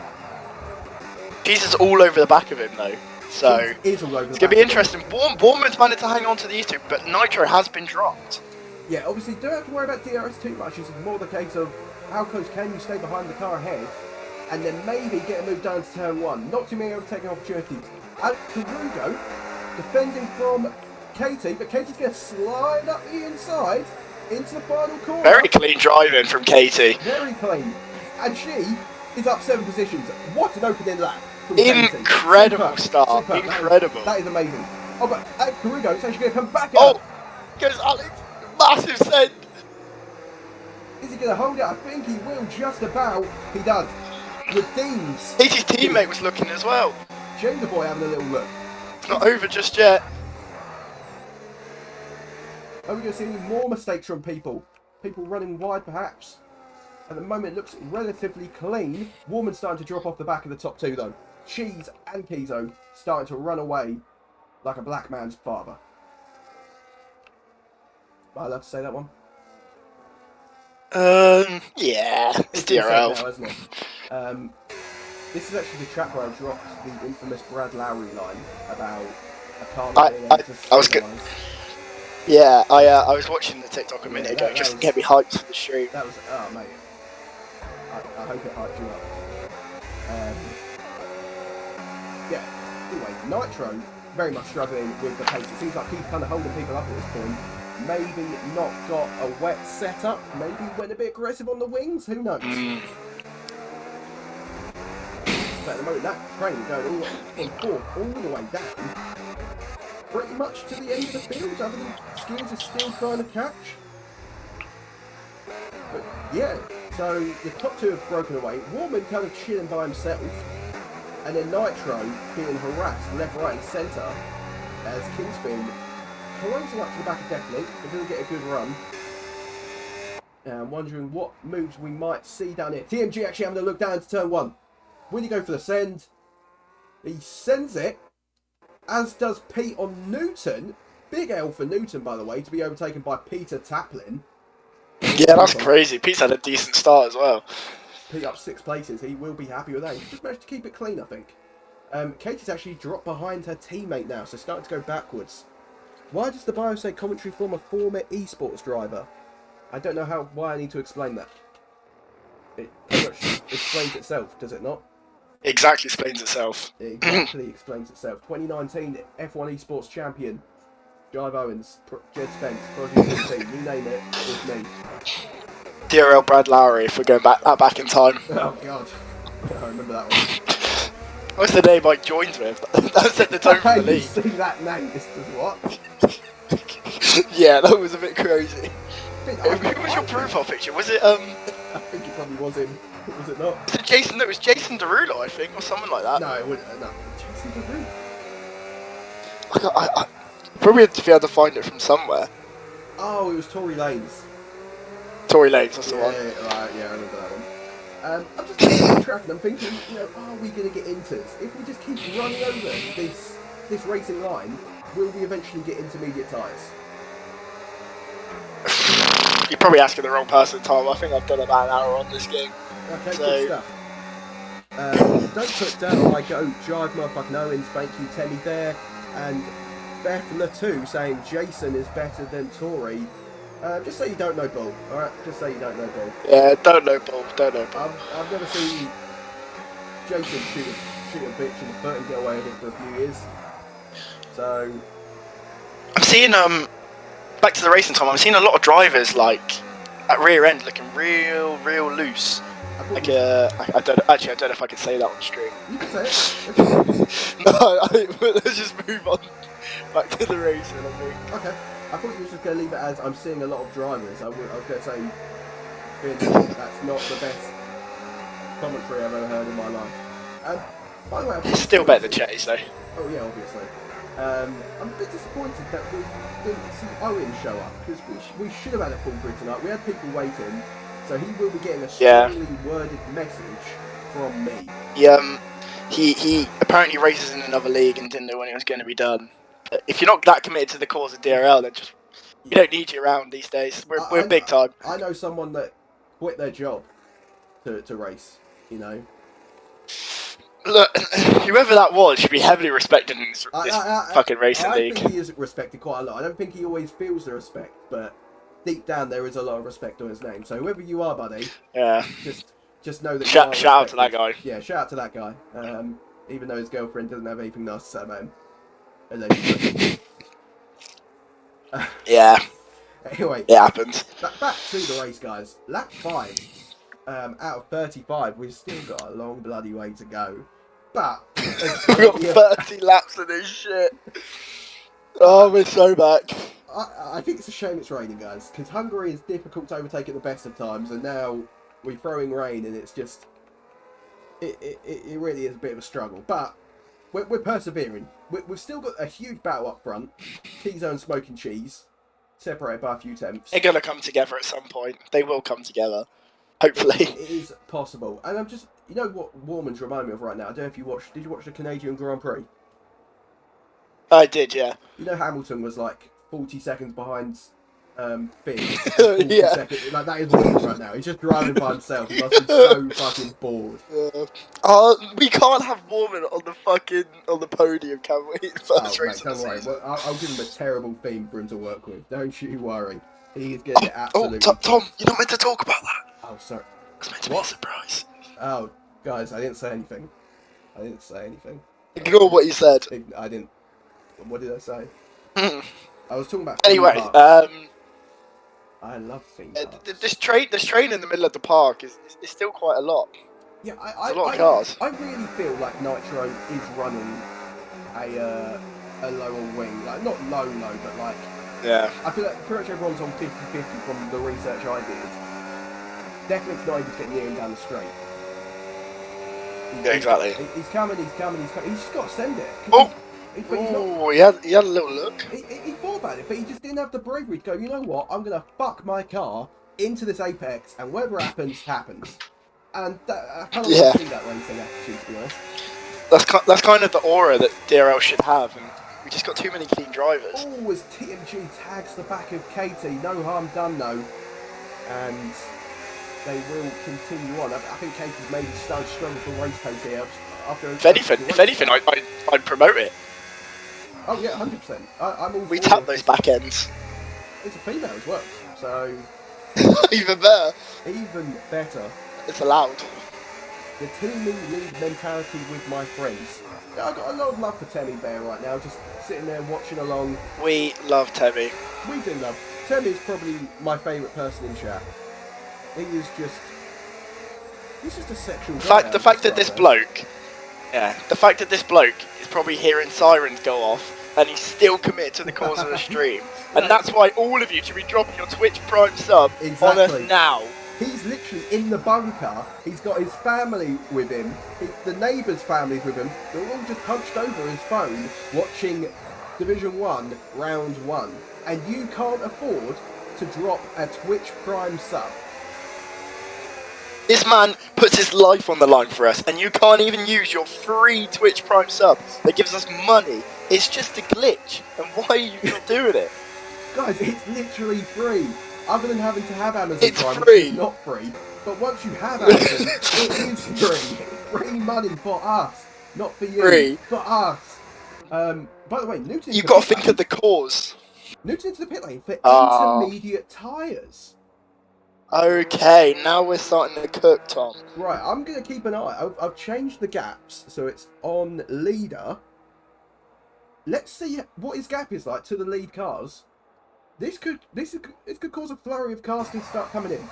Speaker 3: Jesus all over the back of him though. So
Speaker 2: it's going
Speaker 3: to be interesting. Bournemouth managed to hang on to these two, but Nitro has been dropped.
Speaker 2: Yeah, obviously don't have to worry about DRS too much. It's more the case of how close can you stay behind the car ahead, and then maybe get a move down to turn 1. Not too many overtaking opportunities. Alex Carugo defending from Katie, but Katie's going to slide up the inside into the final corner.
Speaker 3: Very clean driving from Katie.
Speaker 2: Very clean. And she is up 7 positions. What an opening lap.
Speaker 3: Incredible start.
Speaker 2: Superb.
Speaker 3: Incredible.
Speaker 2: That is amazing. Oh, but Alex Carugo is actually going to come back
Speaker 3: Oh,
Speaker 2: up.
Speaker 3: goes Alex. Massive send.
Speaker 2: Is he going to hold it? I think he will just about. He does. Redeems.
Speaker 3: Katie's teammate was looking as well.
Speaker 2: Gender boy having a little look.
Speaker 3: It's not over just yet.
Speaker 2: Are we going to see any more mistakes from people? People running wide perhaps? At the moment it looks relatively clean. Warman's starting to drop off the back of the top 2 though. Cheese and Kizo starting to run away like a black man's father. Am I allowed to say that one?
Speaker 3: Yeah. It's
Speaker 2: been said
Speaker 3: DRL.
Speaker 2: now, isn't it? This is actually the track where I dropped the infamous Brad Lowry line about a car not being able to
Speaker 3: I was good. Yeah, I was watching the TikTok a minute ago just to get me hyped for the stream.
Speaker 2: That was, oh mate, I hope it hyped you up. Yeah, anyway, Nitro very much struggling with the pace. It seems like he's kind of holding people up at this point. Maybe not got a wet setup, maybe went a bit aggressive on the wings, who knows? But at the moment that train going all the way down, pretty much to the end of the field, other than Skills is still trying to catch. But yeah, so the top 2 have broken away. Warman kind of chilling by himself, and then Nitro being harassed left, right and centre as Kingspin closing up to the back of Deathloop. They're going to get a good run. Now I'm wondering what moves we might see down here. TMG actually having a look down to turn 1. Will he go for the send? He sends it, as does Pete on Newton. Big L for Newton, by the way, to be overtaken by Peter Taplin.
Speaker 3: Yeah, that's crazy. Pete's had a decent start as well.
Speaker 2: Pete up 6 places. He will be happy with that. He just managed to keep it clean, I think. Katie's actually dropped behind her teammate now, so starting to go backwards. Why does the bio say commentary from a former esports driver? I don't know why I need to explain that. It pretty much explains itself, does it not?
Speaker 3: Exactly explains itself.
Speaker 2: It exactly explains itself. 2019 F1 esports champion, Jive Owens, Jed Spence, Project 15, you name it, it's me.
Speaker 3: DRL Brad Lowry, if we're going back in time.
Speaker 2: Oh god, I remember that one.
Speaker 3: What's the name I joined with? That set the tone for the league.
Speaker 2: You see that name, this is what?
Speaker 3: Yeah, that was a bit crazy.
Speaker 2: Who
Speaker 3: was your profile picture? Was it
Speaker 2: I think it probably was him. Was it not?
Speaker 3: Was it Jason? It was Jason Derulo, I think, or someone like that.
Speaker 2: No, it wouldn't. No, Jason Derulo.
Speaker 3: I probably had to be able to find it from somewhere.
Speaker 2: Oh, it was Tory Lanez.
Speaker 3: Tory Lanez, that's the one.
Speaker 2: Right, yeah, I remember that one. I'm just looking at the track and I'm thinking, are we going to get into this? If we just keep running over this racing line, will we eventually get intermediate tyres?
Speaker 3: You're probably asking the wrong person, Tom. I think I've done about an hour on this game.
Speaker 2: Okay,
Speaker 3: so...
Speaker 2: good stuff. Don't put down I go Jive motherfucking Owens, thank you Teddy there, and Beth Latu saying Jason is better than Tory. Just say you don't know Bull, alright? Just say you don't know Bull.
Speaker 3: Yeah, don't know Bull, don't know Bull.
Speaker 2: I've never seen Jason shoot a bitch in the foot and get away with it for a few years. So...
Speaker 3: I'm seeing, back to the racing, Tom. I'm seeing a lot of drivers like at rear end looking real loose. Like I don't know if I can say that on stream.
Speaker 2: You can say it.
Speaker 3: No, let's just move on back to the racing. I think.
Speaker 2: Okay. I thought you were just going to leave it as I'm seeing a lot of drivers. I was going to say, Finn, that's not the best commentary I've ever heard in my life. By the way, I'm
Speaker 3: Still better than Chase though.
Speaker 2: Oh yeah, obviously. I'm a bit disappointed that we didn't see Owen show up because we should have had a full grid tonight. We had people waiting, so he will be getting a strongly worded message from me.
Speaker 3: He apparently races in another league and didn't know when it was going to be done. But if you're not that committed to the cause of DRL, then just we don't need you around these days. We're big time.
Speaker 2: I know someone that quit their job to race. You know.
Speaker 3: Look, whoever that was should be heavily respected in this fucking racing league.
Speaker 2: I think he is respected quite a lot. I don't think he always feels the respect, but deep down there is a lot of respect on his name. So whoever you are, buddy, just know that.
Speaker 3: Shout out to that guy.
Speaker 2: Yeah, shout out to that guy. Even though his girlfriend doesn't have anything nice to say about him. Allegedly.
Speaker 3: Yeah.
Speaker 2: Anyway,
Speaker 3: it happens.
Speaker 2: Back to the race, guys. Lap 5. Out of 35, we've still got a long bloody way to go. But
Speaker 3: we've got 30 laps of this shit. Oh, we're so back.
Speaker 2: I think it's a shame it's raining, guys, because Hungary is difficult to overtake at the best of times, and now we're throwing rain, and it's just it really is a bit of a struggle. But we're persevering. We've still got a huge battle up front. T-Zone Smoking Cheese, separated by a few tenths.
Speaker 3: They're gonna come together at some point. They will come together. Hopefully.
Speaker 2: It is possible. And I'm just, you know what Warman's remind me of right now? I don't know if you watched, did you watch the Canadian Grand Prix?
Speaker 3: I did, yeah.
Speaker 2: You know Hamilton was like 40 seconds behind Finn.
Speaker 3: Yeah.
Speaker 2: Seconds. Like, that is what he's right now. He's just driving by himself. He must be so fucking bored.
Speaker 3: We can't have Warman on the podium, can we?
Speaker 2: First race don't worry. Well, I'll give him a terrible theme for him to work with. Don't you worry. He's going to get absolutely...
Speaker 3: Tom, you're not meant to talk about that.
Speaker 2: Oh, sorry.
Speaker 3: It's meant to be a surprise.
Speaker 2: Oh, guys, I didn't say anything.
Speaker 3: Ignore what you said.
Speaker 2: I didn't. What did I say? I was talking about...
Speaker 3: Anyway,
Speaker 2: I love theme parks.
Speaker 3: This train in the middle of the park is still quite a lot.
Speaker 2: Yeah,
Speaker 3: a lot of cars.
Speaker 2: I really feel like Nitro is running a lower wing. Like, not low, but like...
Speaker 3: Yeah.
Speaker 2: I feel like pretty much everyone's on 50-50 from the research I did. Definitely not even getting near him down the straight.
Speaker 3: Yeah, exactly.
Speaker 2: He's coming. He's just got to send it.
Speaker 3: He had a little look.
Speaker 2: He thought about it, but he just didn't have the bravery to go, you know what, I'm going to fuck my car into this apex, and whatever happens, happens. And I kind of want to see that racing attitude, to be honest.
Speaker 3: That's kind of the aura that DRL should have, and we just got too many clean drivers.
Speaker 2: Oh, as TMG tags the back of Katie, no harm done though. And they will continue on. I think Katie's maybe started struggling for race pace here.
Speaker 3: If anything, I'd promote it.
Speaker 2: Oh yeah, 100%. I'm all
Speaker 3: we tap those back ends.
Speaker 2: It's a female as well, so...
Speaker 3: Even better.
Speaker 2: Even better.
Speaker 3: It's allowed.
Speaker 2: The teaming lead mentality with my friends. I've got a lot of love for Temmie Bear right now, just sitting there watching along.
Speaker 3: We love Temmie.
Speaker 2: We do love. Temmie is probably my favourite person in chat. He's just a sexual guy.
Speaker 3: The fact that this bloke is probably hearing sirens go off, and he's still committed to the cause of the stream. And that's why all of you should be dropping your Twitch Prime sub on us now.
Speaker 2: He's literally in the bunker. He's got his family with him. The neighbours' families with him. They're all just hunched over his phone watching Division 1 Round 1. And you can't afford to drop a Twitch Prime sub.
Speaker 3: This man puts his life on the line for us, and you can't even use your free Twitch Prime sub that gives us money. It's just a glitch, and why are you not doing it?
Speaker 2: Guys, it's literally free. Other than having to have Amazon
Speaker 3: it's
Speaker 2: Prime,
Speaker 3: free.
Speaker 2: Which is not free. But once you have Amazon, it is free. Free money for us, not for you.
Speaker 3: Free.
Speaker 2: For us. By the way, Newton.
Speaker 3: You've got to think of the cause.
Speaker 2: Newton into the pit lane for intermediate tyres.
Speaker 3: Okay, now we're starting to cook, Tom.
Speaker 2: Right, I'm going to keep an eye. I've changed the gaps, so it's on leader. Let's see what his gap is like to the lead cars. This could cause a flurry of cars to start coming in.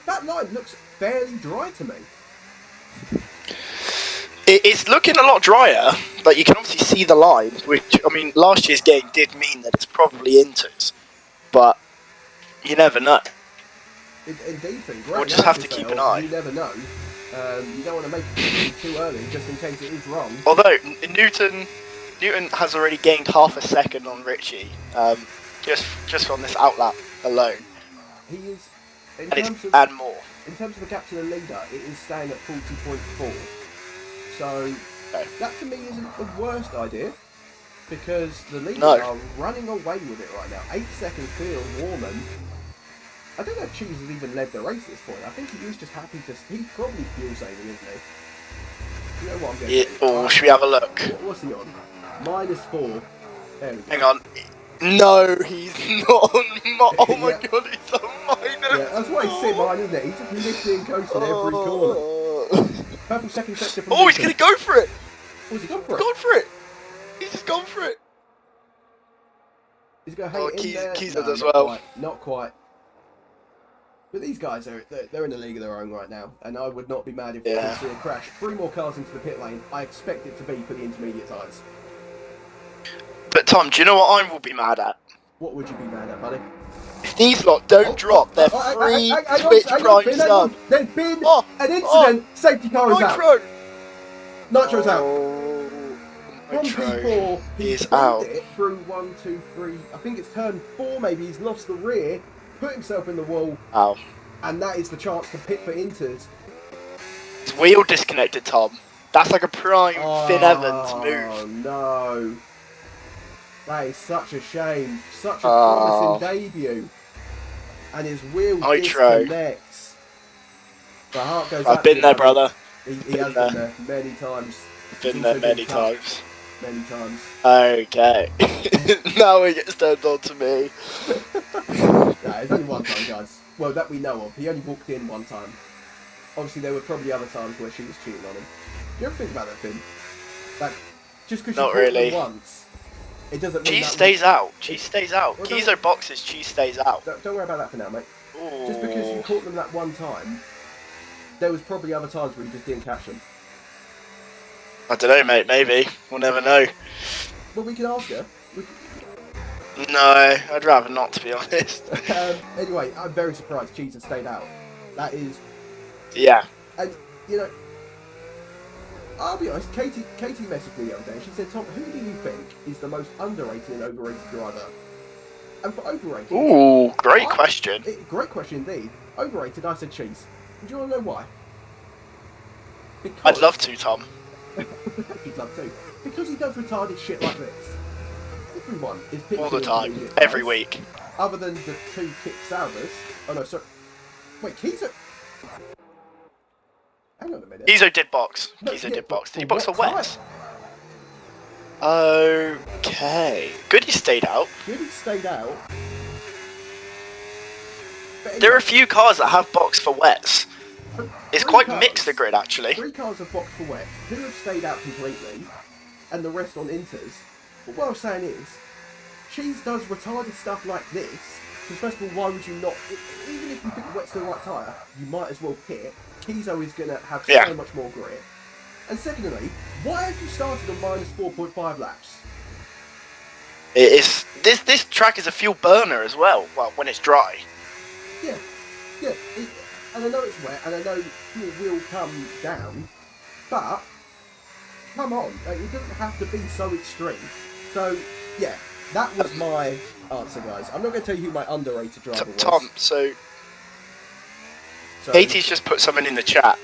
Speaker 2: That line looks fairly dry to me.
Speaker 3: It's looking a lot drier, but you can obviously see the line, which, I mean, last year's game did mean that it's probably Inters, but you never know.
Speaker 2: Indeed, thing.
Speaker 3: We'll just have to keep an eye.
Speaker 2: You never know. You don't want to make a prediction too early, just in case it is wrong.
Speaker 3: Although Newton has already gained half a second on Richie, just from this outlap alone.
Speaker 2: He is,
Speaker 3: and more.
Speaker 2: In terms of the gap to the leader, it is staying at 40.4. So that to me isn't the worst idea, because the leaders are running away with it right now. 8 seconds clear of Warman. I don't know if Cheese has even led the race at this point. I think he was just happy to... He's probably fuel saving, isn't he? You know what I'm going to do?
Speaker 3: Oh, should we have a look?
Speaker 2: What's he on? -4. There we go.
Speaker 3: Hang on. No, he's not on... Oh my god, he's on minus.
Speaker 2: Yeah, that's why he's sitting behind, isn't it? He's just lifting and coasting every corner. Purple second sector from
Speaker 3: he's going to go for it!
Speaker 2: What's he gone for it?
Speaker 3: Gone for it! He's just gone for it!
Speaker 2: He's going to hang it in there.
Speaker 3: Keys as well.
Speaker 2: Not quite. But these guys, they're in a league of their own right now, and I would not be mad if we see a crash. 3 more cars into the pit lane. I expect it to be for the intermediate tyres.
Speaker 3: But Tom, do you know what I will be mad at?
Speaker 2: What would you be mad at, buddy?
Speaker 3: If these lot don't drop their free Twitch Prime sub.
Speaker 2: There's been an incident. Safety car is out. Nitro's out. From P4, he's out. It through 1, 2, 3. I think it's turn 4. Maybe he's lost the rear. Put himself in the wall, and that is the chance to pit for Inters.
Speaker 3: His wheel disconnected, Tom. That's like a prime Finn Evans move.
Speaker 2: Oh no. That is such a shame. Such a promising debut. And his wheel disconnects. The heart goes out.
Speaker 3: I've been there, brother.
Speaker 2: He has been there many times.
Speaker 3: Been there many times.
Speaker 2: Many times.
Speaker 3: Okay. Now it gets turned on to me.
Speaker 2: Nah, it's only one time, guys. Well, that we know of. He only walked in one time. Obviously, there were probably other times where she was cheating on him. Do you ever think about that, Finn? Like, just because you caught him once, it doesn't mean
Speaker 3: Cheese stays out. Cheese stays out. Well, Kizo boxes, Cheese stays out.
Speaker 2: Don't worry about that for now, mate.
Speaker 3: Ooh.
Speaker 2: Just because you caught them that one time, there was probably other times where you just didn't catch them.
Speaker 3: I don't know, mate. Maybe. We'll never know.
Speaker 2: But we can ask her.
Speaker 3: No, I'd rather not, to be honest.
Speaker 2: Anyway, I'm very surprised Cheese has stayed out. That is...
Speaker 3: Yeah.
Speaker 2: And, you know, I'll be honest, Katie messaged me the other day. She said, Tom, who do you think is the most underrated and overrated driver? And for overrated...
Speaker 3: Ooh, great question.
Speaker 2: Great question indeed. Overrated, I said Cheese. Do you want to know why? Because...
Speaker 3: I'd love to, Tom.
Speaker 2: You'd love to. Because he does retarded shit like this. Everyone is picking
Speaker 3: all the time, every week.
Speaker 2: Other than the 2 kick salvers. Oh no, sorry. Wait, Kizo... Hang on a minute.
Speaker 3: Kizo did box.
Speaker 2: No,
Speaker 3: Kizo did box. Did he box for Wes? Okay. Goody stayed out.
Speaker 2: Goody stayed out. Anyway,
Speaker 3: there are a few cars that have boxed for Wes. It's quite mixed, the grid, actually.
Speaker 2: 3 cars have boxed for Wes, 2 have stayed out completely, and the rest on Inters. But what I was saying is, Cheese does retarded stuff like this, because first of all, why would you not, even if you think Wet's the right tyre, you might as well pit. Kizo is going to have so much more grit. And secondly, why have you started on -4.5 laps?
Speaker 3: It is, this track is a fuel burner as well, when it's dry.
Speaker 2: Yeah, and I know it's wet, and I know fuel will come down, but come on, it doesn't have to be so extreme. So, yeah, that was my answer, guys. I'm not going to tell you who my underrated driver was.
Speaker 3: Tom, so Katie's just put something in the chat.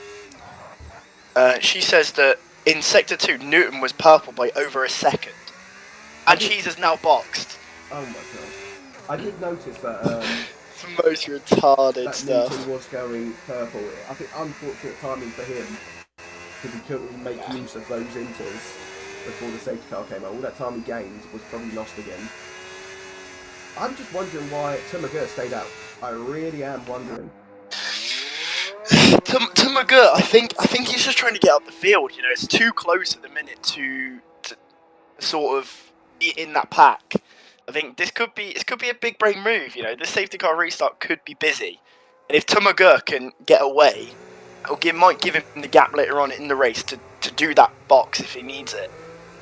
Speaker 3: She says that in Sector 2, Newton was purple by over a second. And Cheese is now boxed.
Speaker 2: Oh my god. I did notice that...
Speaker 3: it's the most retarded stuff.
Speaker 2: Newton was going purple. I think unfortunate timing for him, because he couldn't make use of those inters before the safety car came out. All that time he gained was probably lost again. I'm just wondering why Tumagur stayed out. I really am wondering.
Speaker 3: Tumagur, I think he's just trying to get up the field. You know, it's too close at the minute to sort of be in that pack. I think this could be a big brain move. You know, this safety car restart could be busy, and if Tumagur can get away, might give him the gap later on in the race to do that box if he needs it.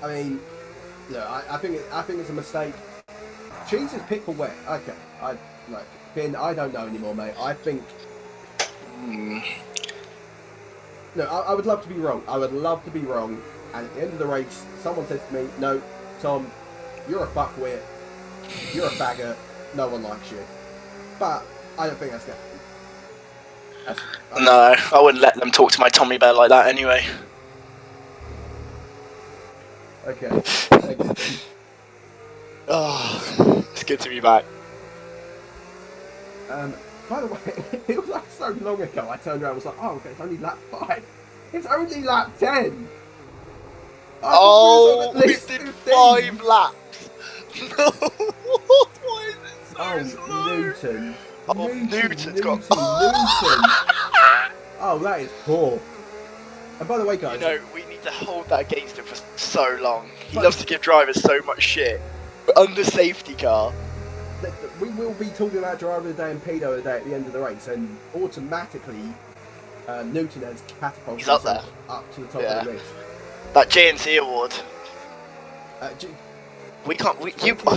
Speaker 2: I mean, yeah, I think it's a mistake. Cheese is picked for wet. Okay, Finn, I don't know anymore, mate. I think. No, I would love to be wrong. I would love to be wrong. And at the end of the race, someone says to me, "No, Tom, you're a fuckwit. You're a faggot. No one likes you." But I don't think that's going to happen.
Speaker 3: No, I wouldn't let them talk to my Tommy Bear like that anyway.
Speaker 2: Okay. Thanks.
Speaker 3: Oh, it's good to be back.
Speaker 2: By the way, it was like so long ago. I turned around and was like, "Oh, okay, it's only lap 5. It's only lap 10."
Speaker 3: Oh, we did 5 laps. No, why is it so slow?
Speaker 2: Newton.
Speaker 3: Oh, Newton's got.
Speaker 2: Newton. Oh, that is poor. And by the way, guys,
Speaker 3: you know, we need to hold that against him for so long. He loves to give drivers so much shit. But under safety car.
Speaker 2: We will be talking about driver of the day and pedo of the day at the end of the race, and automatically Newton has catapulted
Speaker 3: He's up there,
Speaker 2: up to the top of the list.
Speaker 3: That JNC award. We can't give the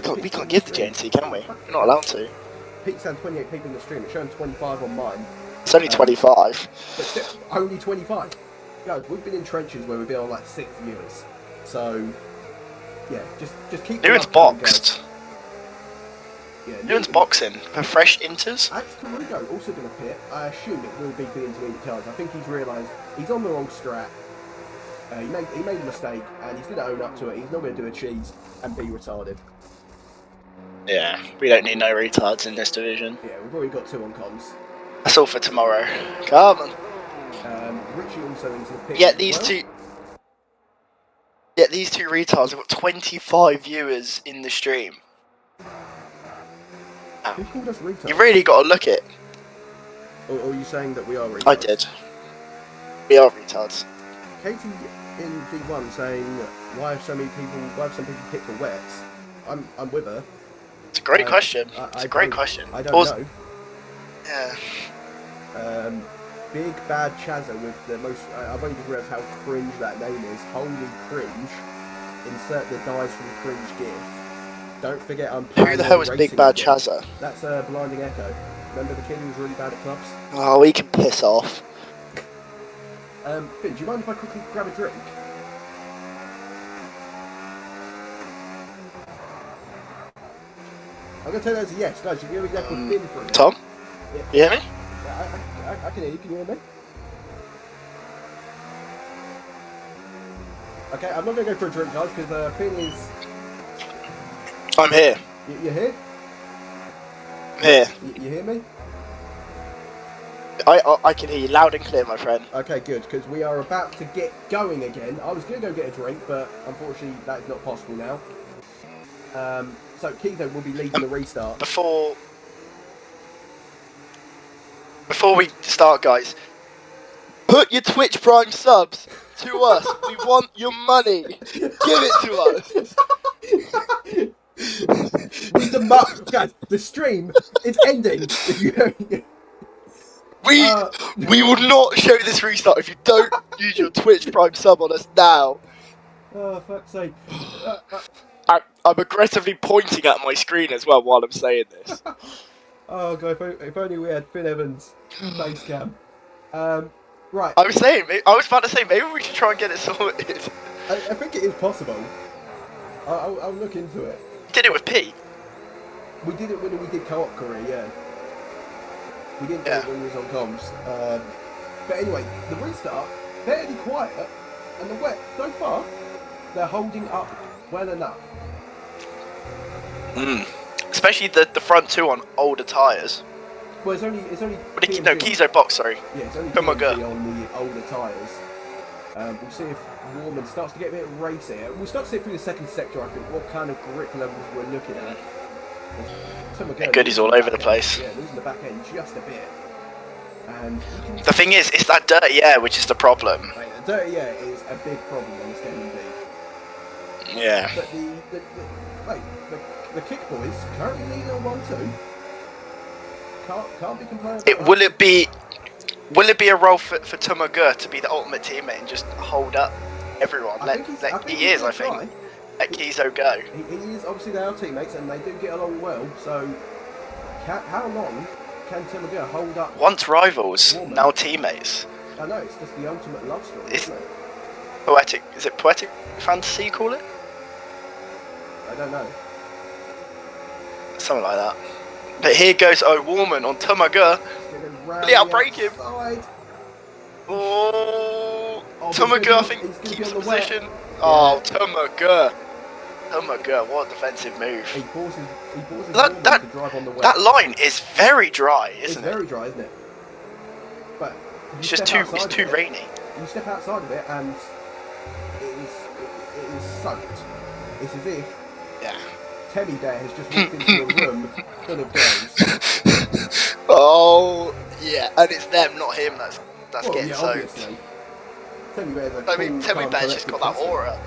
Speaker 3: JNC, can we? We're not allowed to.
Speaker 2: Pete's saying 28 people in the stream. It's showing 25 on mine.
Speaker 3: It's only 25.
Speaker 2: But still, only 25. Guys, we've been in trenches where we've been on like 6 viewers. So, yeah, just keep.
Speaker 3: Newton's boxed.
Speaker 2: Yeah,
Speaker 3: Newton's boxing for fresh inters.
Speaker 2: Alex Carugo also going to pit. I assume it will be for the intermediate cars. I think he's realised he's on the wrong strat. He made a mistake and he's going to own up to it. He's not going to do a cheese and be retarded.
Speaker 3: Yeah, we don't need no retards in this division.
Speaker 2: Yeah, we've already got 2 on comms.
Speaker 3: That's all for tomorrow. Come on.
Speaker 2: Richie also into the pit.
Speaker 3: Yeah, these two retards have got 25 viewers in the stream.
Speaker 2: Who called us retards?
Speaker 3: You really got to look it.
Speaker 2: Or are you saying that we are retards?
Speaker 3: I did. We are retards.
Speaker 2: Katie in D1 saying, why have some people picked for wets? I'm with her.
Speaker 3: It's a great question. It's a great question.
Speaker 2: I don't know.
Speaker 3: Yeah.
Speaker 2: Big Bad Chazza with the most. I've only just realised how cringe that name is. Holy cringe. Insert the dies from cringe gif. Don't forget I'm.
Speaker 3: Who the hell is Big Bad Chazza?
Speaker 2: That's Blinding Echo. Remember the kid who was really bad at clubs?
Speaker 3: Oh, he can piss off.
Speaker 2: Finn, do you mind if I quickly grab a drink? I'm going to tell you that's a yes. Guys, you can hear exactly what Finn for.
Speaker 3: Tom?
Speaker 2: Yeah.
Speaker 3: You hear me?
Speaker 2: I can hear you. Can you hear me? Okay, I'm not going to go for a drink, guys, because Finn is...
Speaker 3: I'm here.
Speaker 2: You're here?
Speaker 3: I'm here.
Speaker 2: You hear me?
Speaker 3: I can hear you loud and clear, my friend.
Speaker 2: Okay, good, because we are about to get going again. I was going to go get a drink, but unfortunately that is not possible now. So Kizo will be leading the restart.
Speaker 3: Before we start, guys, put your Twitch Prime subs to us. We want your money. Give it to us.
Speaker 2: Guys, the stream is ending.
Speaker 3: We will not show this restart if you don't use your Twitch Prime sub on us now.
Speaker 2: Oh, fuck's sake.
Speaker 3: I'm aggressively pointing at my screen as well while I'm saying this.
Speaker 2: Oh god, if only we had Finn Evans' face cam. Right.
Speaker 3: I was about to say, maybe we should try and get it sorted.
Speaker 2: I think it is possible. I'll look into it.
Speaker 3: You did it with Pete.
Speaker 2: We did it when we did co-op career, yeah. We didn't do it when we was on comms. But anyway, the restart, fairly quiet, and the wet, so far, they're holding up well enough.
Speaker 3: Especially the front two on older tyres.
Speaker 2: Well, it's only.
Speaker 3: No, Kizo box, sorry.
Speaker 2: Yeah, it's only TMG on the older tyres. We'll see if Warman starts to get a bit racy. We'll start to see it through the second sector, I think, what kind of grip levels we're looking at.
Speaker 3: Goodies all over the place.
Speaker 2: Yeah, losing the back end just a bit. And
Speaker 3: the thing is, it's that dirty air which is the problem.
Speaker 2: Right, the dirty air is a big problem in this game indeed.
Speaker 3: Yeah.
Speaker 2: But the the kick boys currently leading on 1-2. Can't be complaining.
Speaker 3: Will it be a role for Tumagur to be the ultimate teammate and just hold up everyone?
Speaker 2: I think
Speaker 3: He is. I think. Let Kizo go.
Speaker 2: He is, obviously they are teammates and they do get along well, so how long can Tumagur hold up?
Speaker 3: Once rivals,
Speaker 2: Warman?
Speaker 3: now teammates.
Speaker 2: I know, it's just the ultimate love story, isn't it?
Speaker 3: Poetic. Is it poetic fantasy you call it?
Speaker 2: I don't know.
Speaker 3: Something like that. But here goes O'Warman on Tumagur. Really outbreak him. Oh, Tumagur, I think, keeps the position. Yeah. Oh, Tumagur. Tumagur, what a defensive move.
Speaker 2: He forces that to drive on the wet.
Speaker 3: That line is very dry, isn't it?
Speaker 2: It's very dry, isn't it? But
Speaker 3: it's just too rainy.
Speaker 2: You step outside of it and it is soaked. It's as if Teddy Bear has just walked into a room full of girls.
Speaker 3: Oh, yeah, and it's them, not him, that's getting soaked.
Speaker 2: Obviously. Teddy Bear's
Speaker 3: Teddy Bear's just got that aura.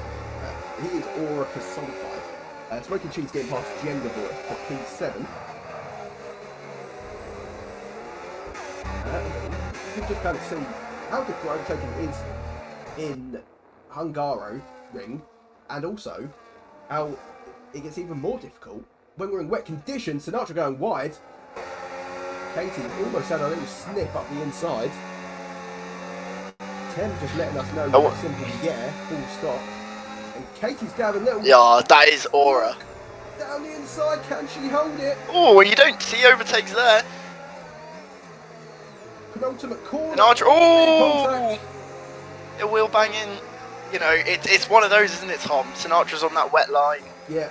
Speaker 2: He is aura personified. Smoking Cheese getting past Gender Boy for P7. You can just kind of see how difficult overtaking is in Hungaro ring, and also how it gets even more difficult when we're in wet conditions. Sinatra going wide. Katie almost had a little snip up the inside. Tem just letting us know that it's simply full stop. And Katie's down a little.
Speaker 3: Yeah, that is aura.
Speaker 2: Down the inside, can she hold it?
Speaker 3: Oh, well, you don't see overtakes there.
Speaker 2: Penultimate corner.
Speaker 3: Oh! A wheel banging. You know, it's one of those, isn't it, Tom? Sinatra's on that wet line.
Speaker 2: Yeah.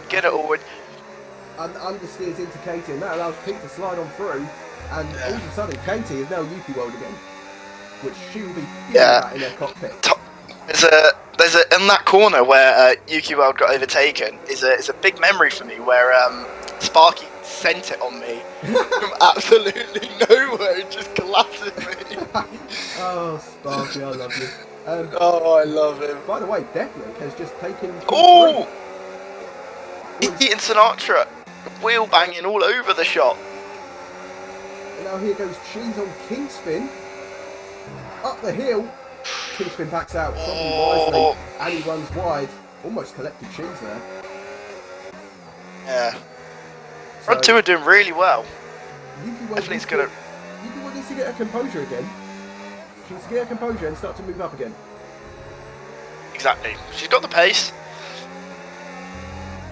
Speaker 3: Get it all.
Speaker 2: And understeers into Katie, and that allows Pete to slide on through. And all of a sudden, Katie is now Yuki World again, which she will be in her cockpit.
Speaker 3: There's a in that corner where Yuki World got overtaken is a big memory for me where Sparky sent it on me from absolutely nowhere and just collapsed me.
Speaker 2: Oh, Sparky, I love you.
Speaker 3: I love him.
Speaker 2: By the way, Deathloop has just taken.
Speaker 3: Oh, he's beating Sinatra, wheel banging all over the shop.
Speaker 2: And now here goes Cheese on Kingspin. Up the hill. Kingspin backs out probably wisely, and he runs wide. Almost collected Cheese there.
Speaker 3: Yeah. Front two are doing really well.
Speaker 2: Definitely it's gonna. Yuki needs to get her composure again. She needs to get her composure and start to move up again.
Speaker 3: Exactly. She's got the pace.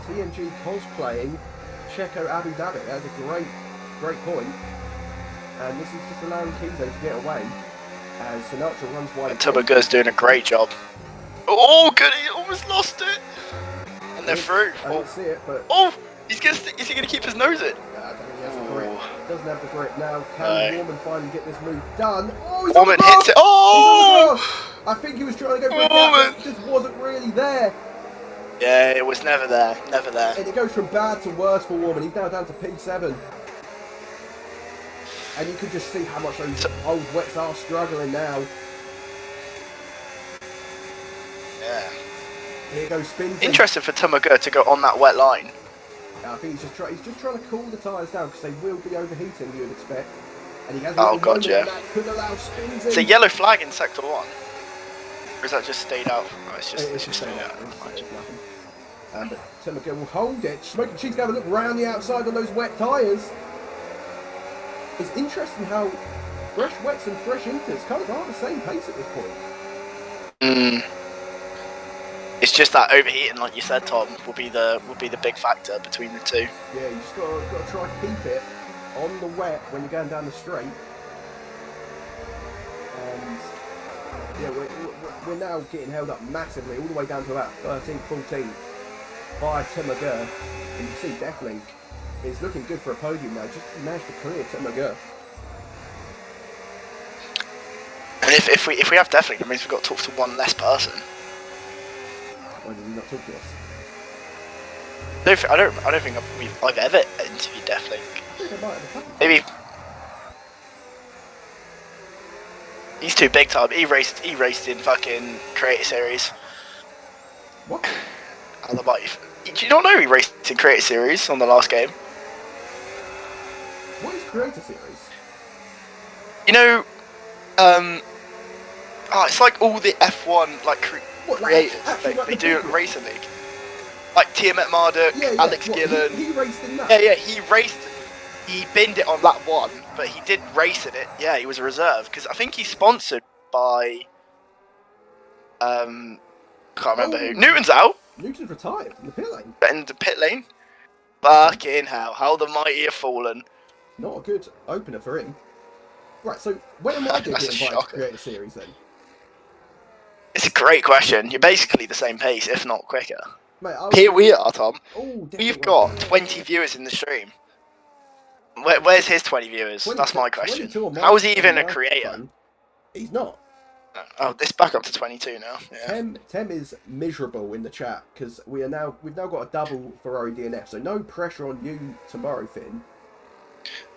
Speaker 2: TNG cosplaying Checo Abu Dhabi. That's a great point. And this is just allowing Kizo to get away as Sinatra runs wide.
Speaker 3: Tubagur's doing a great job. Oh, good! He almost lost it. And they're through.
Speaker 2: I don't see it, but
Speaker 3: is he gonna keep his nose in?
Speaker 2: I don't think he has the grip. Doesn't have the grip now. Can Warman finally get this move done? Oh, he's
Speaker 3: Warman hits it. Oh!
Speaker 2: I think he was trying to go for a gap, but it just wasn't really there.
Speaker 3: Yeah, it was never there. Never there.
Speaker 2: And it goes from bad to worse for Warman. He's now down to P7. And you can just see how much those old wets are struggling now.
Speaker 3: Yeah.
Speaker 2: Here goes Spins.
Speaker 3: Interesting for Tumagur to go on that wet line.
Speaker 2: I think he's just trying to cool the tyres down because they will be overheating, you would expect. And he has
Speaker 3: that
Speaker 2: could allow Spins in.
Speaker 3: It's a yellow flag in sector 1. Or is that just stayed out? Oh, it's just stayed out.
Speaker 2: But Tumagur will hold it. Smoking Cheese can have a look around the outside on those wet tyres. It's interesting how fresh wets and fresh inters kind of are the same pace at this point.
Speaker 3: It's just that overheating, like you said, Tom, will be the big factor between the two.
Speaker 2: Yeah, you just got to try and keep it on the wet when you're going down the straight. And yeah, we're now getting held up massively, all the way down to about 13, 14 by Tumagur. And you see Deathlink is looking good for a podium now. Just managed to clear Tumagur.
Speaker 3: And if we have Deathlink, it means we've got to talk to one less person.
Speaker 2: Why did he not talk to us?
Speaker 3: I don't think I've ever interviewed Deathlink. Maybe he's too big time. He raced in fucking Creator Series.
Speaker 2: What?
Speaker 3: And Do you not know he raced in Creator Series on the last game?
Speaker 2: What is Creator Series?
Speaker 3: You know, it's like all the F1 like creators. They do Racing League. Like Tiamat Marduk, Alex Gillen.
Speaker 2: He raced in that.
Speaker 3: Yeah, he raced. He binned it on lap 1, but he did race in it. Yeah, he was a reserve because I think he's sponsored by. Can't remember who. Newton's out.
Speaker 2: Newton's retired in the pit lane.
Speaker 3: In the pit lane. Fucking hell! How the mighty have fallen.
Speaker 2: Not a good opener for him. Right, so when am I going to get invited to create a series then?
Speaker 3: It's a great question. You're basically the same pace, if not quicker.
Speaker 2: Mate,
Speaker 3: Here we are, Tom.
Speaker 2: Oh,
Speaker 3: We've got 20 viewers in the stream. Where's his 20 viewers? That's my question. How is he even a creator?
Speaker 2: He's not.
Speaker 3: Oh, it's back up to 22 now. Yeah.
Speaker 2: Tem is miserable in the chat because we've now got a double Ferrari DNF, so no pressure on you tomorrow, Finn.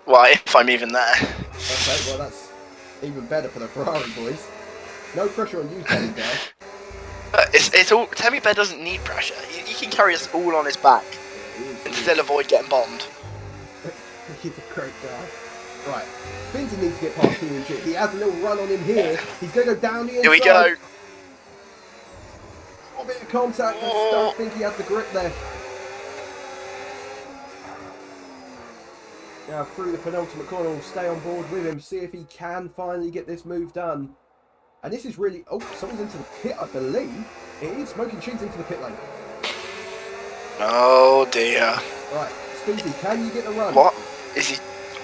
Speaker 3: Well, if I'm even there.
Speaker 2: Okay, well that's even better for the Ferrari boys. No pressure on you, Teddy Bear.
Speaker 3: It's all. Teddy Bear doesn't need pressure. He can carry us all on his back and still avoid getting bombed.
Speaker 2: He's a great guy. Right, Finsey needs to get past TMG. He has a little run on him here. He's going to go down the inside.
Speaker 3: Here we go.
Speaker 2: A bit of contact. I don't think he had the grip there. Now through the penultimate corner, we'll stay on board with him, see if he can finally get this move done. And this is really... Oh, someone's into the pit, I believe. It is Smoking Cheese into the pit lane.
Speaker 3: Oh dear.
Speaker 2: Right, Speedy, can you get the run?
Speaker 3: What? Is he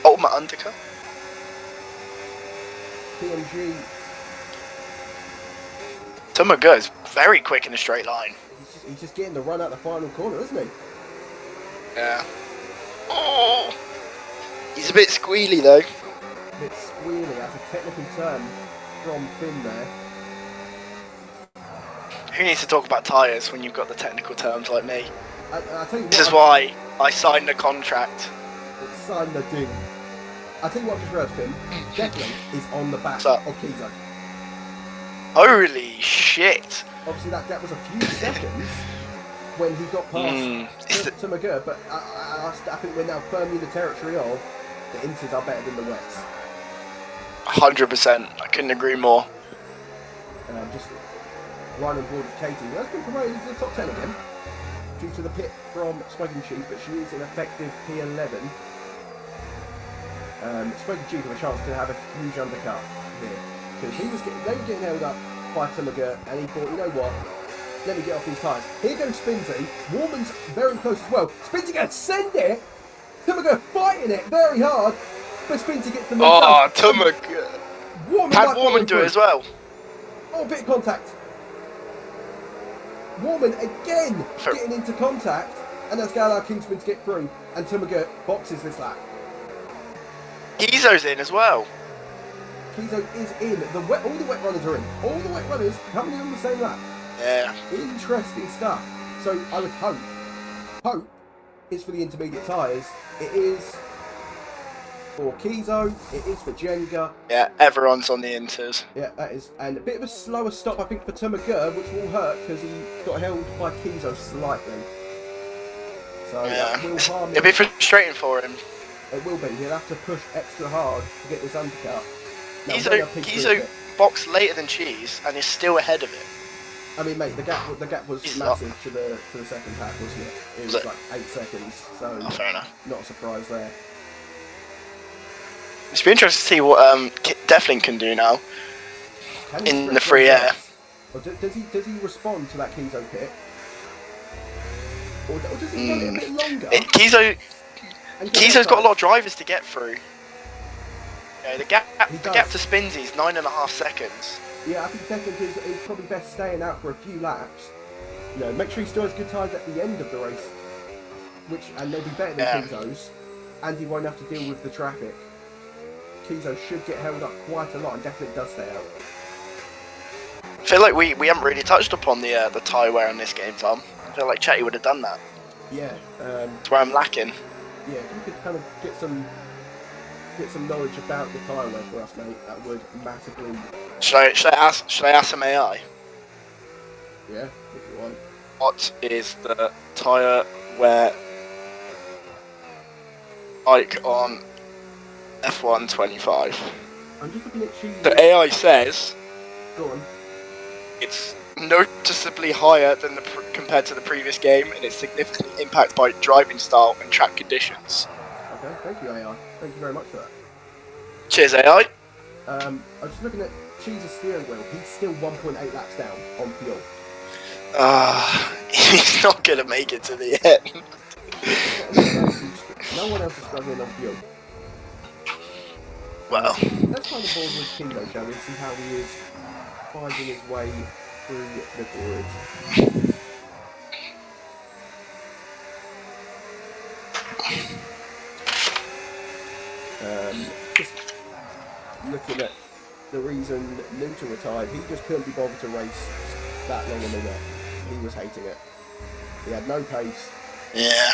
Speaker 3: ultimate undercut?
Speaker 2: TMG.
Speaker 3: Tumaga is very quick in a straight line.
Speaker 2: He's just getting the run out the final corner, isn't he?
Speaker 3: Yeah. Oh! He's a bit squealy though.
Speaker 2: A bit squealy, that's a technical term from Finn there.
Speaker 3: Who needs to talk about tyres when you've got the technical terms like me?
Speaker 2: I tell you what,
Speaker 3: this is why I signed the contract.
Speaker 2: Signed the deal. I tell you what, I've just realised, Finn. Declan is on the back of Kizo.
Speaker 3: Holy shit!
Speaker 2: Obviously, that gap was a few seconds when he got past to McGurr, but I think we're now firmly in the territory of the Inters are better than the Wets.
Speaker 3: 100%. I couldn't agree more.
Speaker 2: Just right on board with Katie, who has been promoted into the top 10 again due to the pit from Smoking Cheese, but she is an effective P11. Smoking Cheese with a chance to have a huge undercut here because they were getting held up by Timager, and he thought, you know what? Let me get off these tyres. Here goes Spinsy. Warman's very close as well. Spinsy going to send it. Timager fighting it very hard, but Spinsy gets the move.
Speaker 3: Oh, Timager. Had Warman do it as well.
Speaker 2: Oh, bit of contact. Warman again getting into contact, and that's going to allow Kingsman to get through, and Timager boxes this lap.
Speaker 3: Kizo's in as well.
Speaker 2: Kizo is in. All the wet runners are in. All the wet runners coming in on the same lap.
Speaker 3: Yeah.
Speaker 2: Interesting stuff. So I would hope is for the intermediate tyres. It is for Kizo. It is for Jenga.
Speaker 3: Yeah, everyone's on the Inters.
Speaker 2: Yeah, that is. And a bit of a slower stop, I think, for Tumagur, which will hurt because he got held by Kizo slightly. So that will harm him.
Speaker 3: It'll be frustrating for him.
Speaker 2: It will be. He'll have to push extra hard to get this undercut. Now,
Speaker 3: Kizo boxed later than Cheese and is still ahead of it.
Speaker 2: I mean, mate, the gap was massive to the second pack, wasn't it? It was like 8 seconds, so
Speaker 3: fair enough.
Speaker 2: Not a surprise there.
Speaker 3: It's been interesting to see what Deflin can do now in the free air.
Speaker 2: Or does he respond to that Kizo pit? Or does he run it a bit longer?
Speaker 3: Kizo's got a lot of drivers to get through. Yeah, the gap to Spinsy is 9.5 seconds.
Speaker 2: Yeah, I think Declan is probably best staying out for a few laps. You know, make sure he still has good times at the end of the race, and they'll be better than Kizo's, and he won't have to deal with the traffic. Kizo should get held up quite a lot, and definitely does stay out.
Speaker 3: I feel like we haven't really touched upon the tyre wear on this game, Tom. I feel like Chetty would have done that.
Speaker 2: Yeah.
Speaker 3: That's where I'm lacking.
Speaker 2: Yeah, if you could kind of get some knowledge about the tyre wear for us, mate, that would massively...
Speaker 3: Should I ask some AI?
Speaker 2: Yeah, if you want.
Speaker 3: What is the tyre wear like on F1 25?
Speaker 2: I'm just looking at cheese.
Speaker 3: The AI says
Speaker 2: Go on.
Speaker 3: it's noticeably higher than compared to the previous game, and it's significantly impacted by driving style and track conditions.
Speaker 2: Okay, thank you, AI. Thank you very much for that.
Speaker 3: Cheers, AI.
Speaker 2: I was just looking at Cheese's steering wheel. He's still 1.8 laps down on fuel.
Speaker 3: He's not gonna make it to the end.
Speaker 2: No one else is struggling on fuel.
Speaker 3: Well,
Speaker 2: let's find the balls with Kilo, shall we? See how he is finding his way through the grid. Just looking at the reason Newton retired, he just couldn't be bothered to race that long in the wet. He was hating it. He had no pace.
Speaker 3: yeah.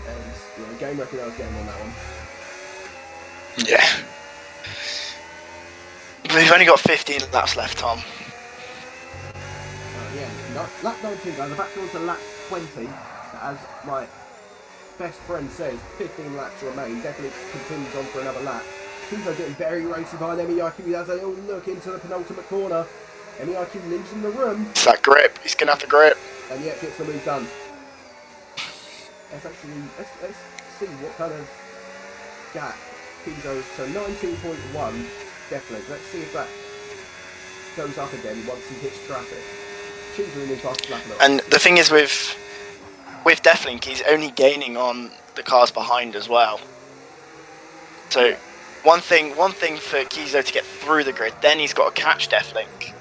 Speaker 2: And game record I was getting on that one.
Speaker 3: Yeah. We've only got 15 laps left, Tom.
Speaker 2: Yeah, lap 19, guys. The back towards to lap 20. As my best friend says, 15 laps remain. Definitely continues on for another lap. Kizo getting very racy behind MEIQ. He has a little look into the penultimate corner. MEIQ leaves him the room.
Speaker 3: It's that grip. He's going to have to grip.
Speaker 2: And yet gets the move done. Let's see what kind of gap Kizo's. So 19.1, definitely. Let's see if that goes up again once he hits traffic. Kizo in his fastest lap.
Speaker 3: And the thing is with Deflink, he's only gaining on the cars behind as well. So one thing for Kizo to get through the grid, then he's got to catch Deflink.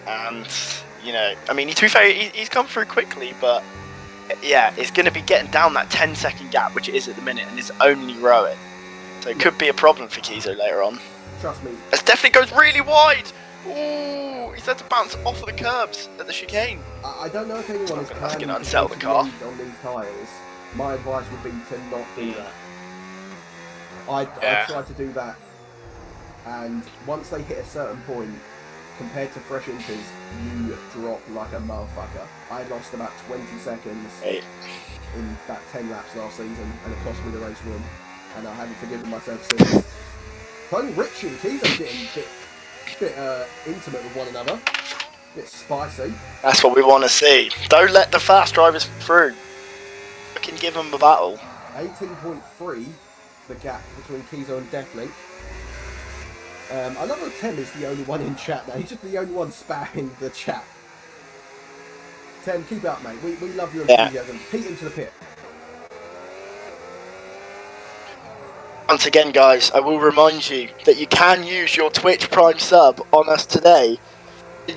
Speaker 3: And I mean, to be fair, he's come through quickly, but yeah, it's going to be getting down that 10-second gap, which it is at the minute, and it's only rowing. So it could be a problem for Kizo later on.
Speaker 2: Trust me.
Speaker 3: As Deflink goes really wide. Ooh, he's had to bounce off of the curbs at the chicane.
Speaker 2: I don't know if anyone is
Speaker 3: going to
Speaker 2: planning
Speaker 3: unsettle the car
Speaker 2: on these tyres. My advice would be to not do that. I tried to do that, and once they hit a certain point, compared to fresh inches, you drop like a motherfucker. I lost about 20 seconds in that 10 laps last season, and it cost me the race win, and I haven't forgiven myself since. Both Rich and Kizo getting a bit intimate with one another, a bit spicy.
Speaker 3: That's what we want to see. Don't let the fast drivers through. We can give them a battle.
Speaker 2: 18.3, the gap between Kizo and Deflink. I love that Tem is the only one in chat now. He's just the only one spamming the chat. Tem, keep it up, mate. We love your enthusiasm. Pete into the pit.
Speaker 3: Once again, guys, I will remind you that you can use your Twitch Prime sub on us today,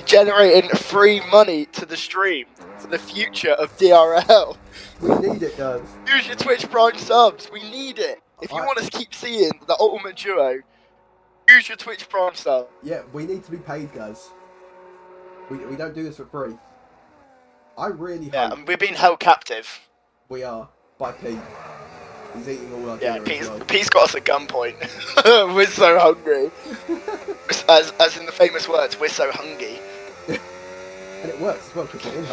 Speaker 3: generating free money to the stream for the future of DRL.
Speaker 2: We need it, guys.
Speaker 3: Use your Twitch Prime subs. We need it. If you want us to keep seeing the ultimate duo, use your Twitch Prime sub.
Speaker 2: Yeah, we need to be paid, guys. We don't do this for free. I really hope...
Speaker 3: Yeah, and we're being held captive.
Speaker 2: We are, by Pete. He's eating all our dinner as well.
Speaker 3: Pete's got us at gunpoint. We're so hungry. As in the famous words, we're so hungry.
Speaker 2: And it works as well, because we're in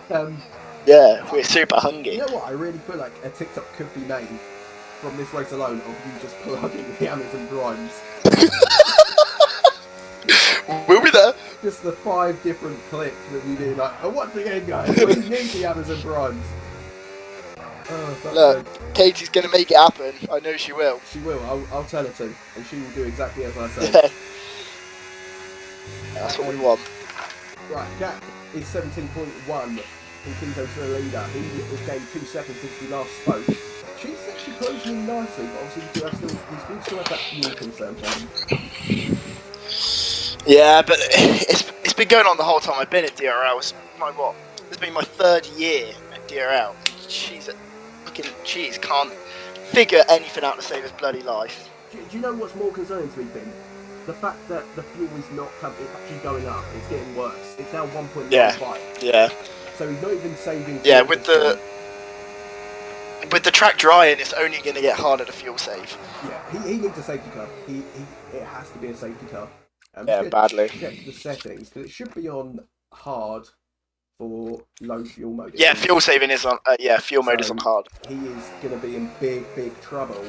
Speaker 2: Hungary.
Speaker 3: Yeah, we're super hungry.
Speaker 2: You know what? I really feel like a TikTok could be made from this race alone of you just plugging the Amazon Grimes.
Speaker 3: We'll be there.
Speaker 2: Just the 5 different clicks that you do, like, oh, once again, guys, we need the Amazon Grimes.
Speaker 3: Look, Katie's going to make it happen. I know she will.
Speaker 2: She will. I'll tell her to, and she will do exactly as I say.
Speaker 3: Yeah. That's what we want.
Speaker 2: Right, Jack is 17.1. He's over the leader. He has gained 2 seconds since we last spoke. She's actually closing in nicely, but obviously we still have that fuel concern for him.
Speaker 3: Yeah, but it's been going on the whole time I've been at DRL. It's been my 3rd year at DRL. Cheese can't figure anything out to save his bloody life.
Speaker 2: Do you know what's more concerning to me, Ben? The fact that the fuel is not it's actually going up. It's getting worse. It's now 1.95.
Speaker 3: Yeah.
Speaker 2: So he's not even saving.
Speaker 3: Yeah, with the track drying, it's only going to get harder to fuel save.
Speaker 2: Yeah, he needs a safety car. It has to be a safety car.
Speaker 3: Yeah, badly.
Speaker 2: Check the settings because it should be on hard for low fuel mode.
Speaker 3: Yeah, fuel saving is on. Fuel mode is on hard.
Speaker 2: He is going to be in big trouble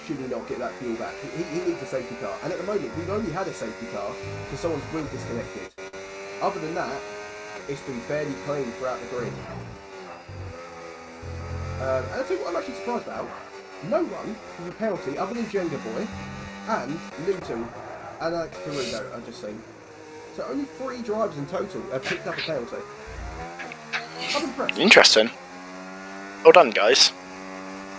Speaker 2: should he not get that fuel back. He needs a safety car, and at the moment we've only had a safety car because someone's wheel disconnected. Other than that, it's been fairly clean throughout the grid. And I tell you what I'm actually surprised about. No one with a penalty other than Jenga Boy and Luton and Alex Caruso, I've just seen. So only 3 drivers in total have picked up a penalty. I'm impressed.
Speaker 3: Interesting. Well done, guys.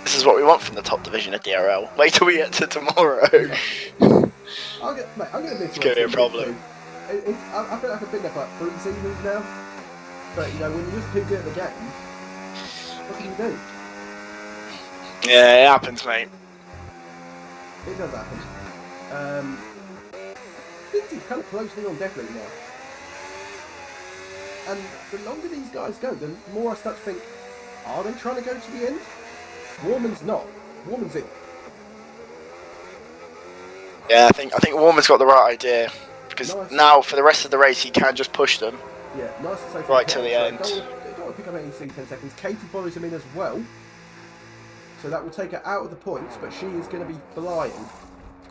Speaker 3: This is what we want from the top division of DRL. Wait till we get to tomorrow.
Speaker 2: I'm going to miss
Speaker 3: It's going to be a problem.
Speaker 2: I feel like I've been there for like 3 seasons now. But, you know, when you're just too good at the game, what can you do?
Speaker 3: Yeah, it happens, mate.
Speaker 2: It does happen. It's kind of closing on definitely now. And the longer these guys go, the more I start to think, are they trying to go to the end? Warman's not. Warman's in.
Speaker 3: Yeah, I think Warman's got the right idea because now for the rest of the race he can just push them.
Speaker 2: Yeah, nice and safe
Speaker 3: right to the end.
Speaker 2: Don't want to pick up any C10 seconds. Katie follows him in as well, so that will take her out of the points, but she is going to be flying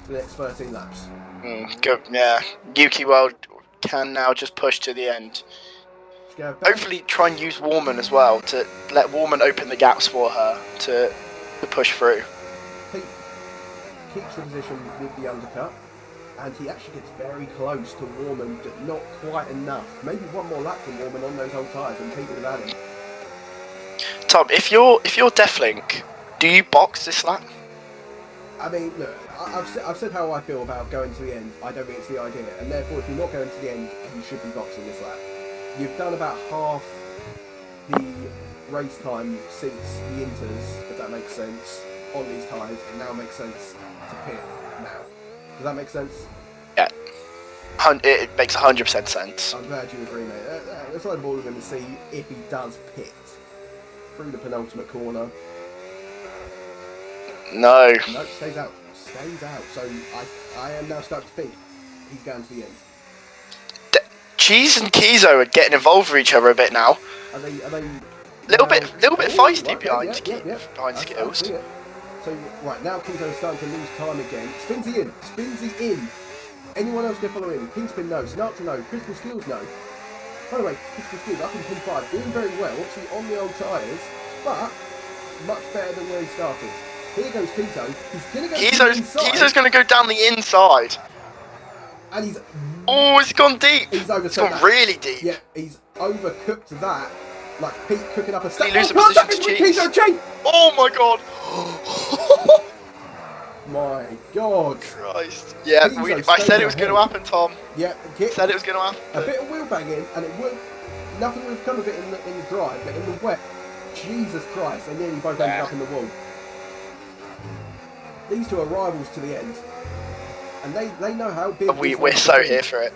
Speaker 2: for the next 13 laps.
Speaker 3: Good. Yeah, Yuki World can now just push to the end. Hopefully try and use Warman as well to let Warman open the gaps for her to push through.
Speaker 2: Pete keeps the position with the undercut, and he actually gets very close to Warman, but not quite enough. Maybe one more lap from Warman on those old tyres and Pete would have had him.
Speaker 3: Tom, if you're Deflink, do you box this lap?
Speaker 2: I mean, look, I've said how I feel about going to the end. I don't think it's the idea, and therefore if you're not going to the end, you should be boxing this lap. You've done about half the race time since the inters, if that makes sense, on these tyres. It now makes sense to pit now. Does that make sense?
Speaker 3: Yeah. It makes 100% sense.
Speaker 2: I'm glad you agree, mate. Let's let the ball with him and see if he does pit through the penultimate corner.
Speaker 3: No.
Speaker 2: No, stays out. Stays out. So I am now starting to think he's going to the end.
Speaker 3: Cheese and Kizo are getting involved with each other a bit now.
Speaker 2: Are they
Speaker 3: little bit feisty
Speaker 2: right,
Speaker 3: behind skills.
Speaker 2: So right now Kizo's starting to lose time again. Spinsy in. Anyone else can follow in? Kingspin no, Sinatra no, Crystal Skills no. By the way, Crystal Skills up in P5, doing very well, obviously on the old tyres, but much better than where he started. Here goes Kizo. He's gonna go inside.
Speaker 3: Kizo's gonna go down the inside.
Speaker 2: And he's
Speaker 3: it's gone deep.
Speaker 2: He's overcooked.
Speaker 3: It's gone really deep.
Speaker 2: Yeah, he's overcooked that. Like Pete cooking up a
Speaker 3: steak. He loses position to Cheese.
Speaker 2: Kizo, Cheese!
Speaker 3: Oh my god.
Speaker 2: My god.
Speaker 3: Christ. Yeah, I said it was going to happen, Tom.
Speaker 2: Yeah,
Speaker 3: said it was going to happen.
Speaker 2: A bit of wheel banging, and it would. Nothing would have come of it in the drive, but in the wet, Jesus Christ, they nearly both ended up in the wall. These two are rivals to the end, and they know how big.
Speaker 3: We're so here for it.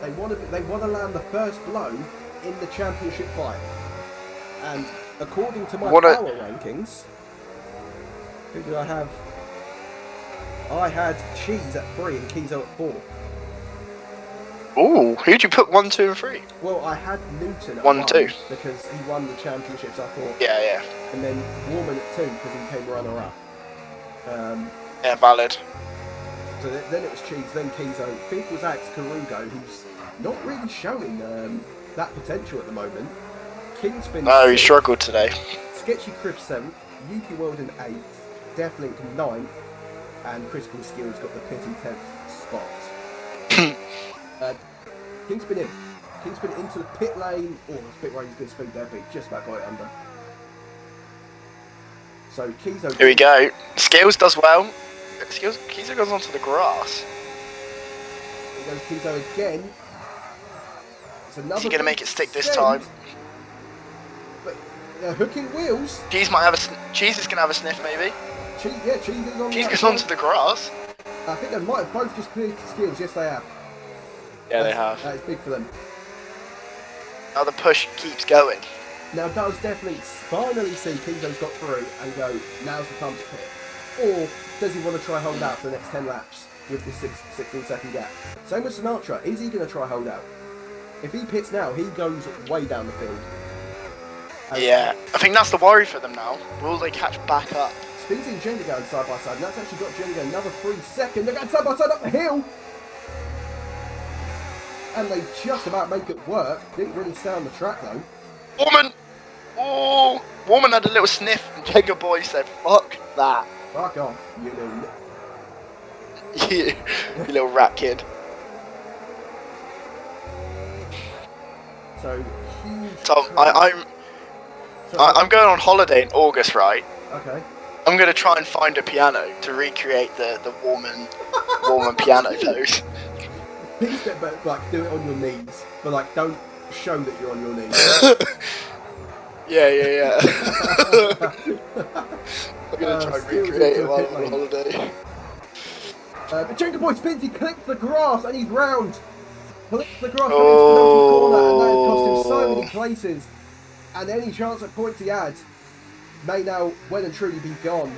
Speaker 2: They want to land the first blow in the championship fight, and according to my power rankings, who did I have? I had Cheese at 3 and Kizo at 4.
Speaker 3: Ooh, who'd you put 1, 2, and 3?
Speaker 2: Well, I had Newton at
Speaker 3: 1, 2
Speaker 2: because he won the championships, I thought.
Speaker 3: Yeah.
Speaker 2: And then Warman at 2 because he came runner-up.
Speaker 3: Yeah, valid.
Speaker 2: So then it was Cheese, then Kizo. Fifth was Alex Carugo, who's not really showing that potential at the moment. Kingspin.
Speaker 3: No, he struggled today.
Speaker 2: Sketchy Crib 7th, Yuki World in 8th, Deflink 9th, and Critical Skills got the pity 10th spot. Kingspin in. Kingspin into the pit lane. Oh, that's pit lane's good speed there, but he just about got it under. So Kizo.
Speaker 3: Here we go. Skills does well. Kizo goes onto the grass.
Speaker 2: Here goes Kizo again. It's another.
Speaker 3: Is he going to make it stick this time?
Speaker 2: But they're hooking wheels.
Speaker 3: Cheese is going to have a sniff, maybe.
Speaker 2: Cheese is on.
Speaker 3: Cheese goes onto the grass.
Speaker 2: I think they might have both just cleared Skills. Yes, they have.
Speaker 3: Yeah, they have.
Speaker 2: That is big for them.
Speaker 3: Now the push keeps going.
Speaker 2: Now does definitely finally see Kizo's got through and go, now's the time to pit? Or does he want to try hold out for the next 10 laps with this 16-second gap? Same with Sinatra. Is he going to try hold out? If he pits now, he goes way down the field. And
Speaker 3: Yeah, I think that's the worry for them now. Will they catch back up?
Speaker 2: Spinsy and Jenga going side by side, and that's actually got Jenga another 3 seconds. They're going side by side up the hill! And they just about make it work. Didn't really stay on the track though.
Speaker 3: Woman! Oh! Woman had a little sniff, and Jenga Boy said, fuck that.
Speaker 2: Fuck off, you little...
Speaker 3: you little rat kid.
Speaker 2: So, huge...
Speaker 3: Tom, I'm going on holiday in August, right?
Speaker 2: Okay.
Speaker 3: I'm going to try and find a piano to recreate the Warman piano pose.
Speaker 2: Please don't, but, like, do it on your knees. But, like, don't show that you're on your knees.
Speaker 3: Yeah. I'm going to try and recreate it while I'm on holiday.
Speaker 2: But Jenga Boy Spinsy clips the grass and he's round. Clips the grass into the corner, and that has cost him so many places. And any chance at points he had may now well and truly be gone.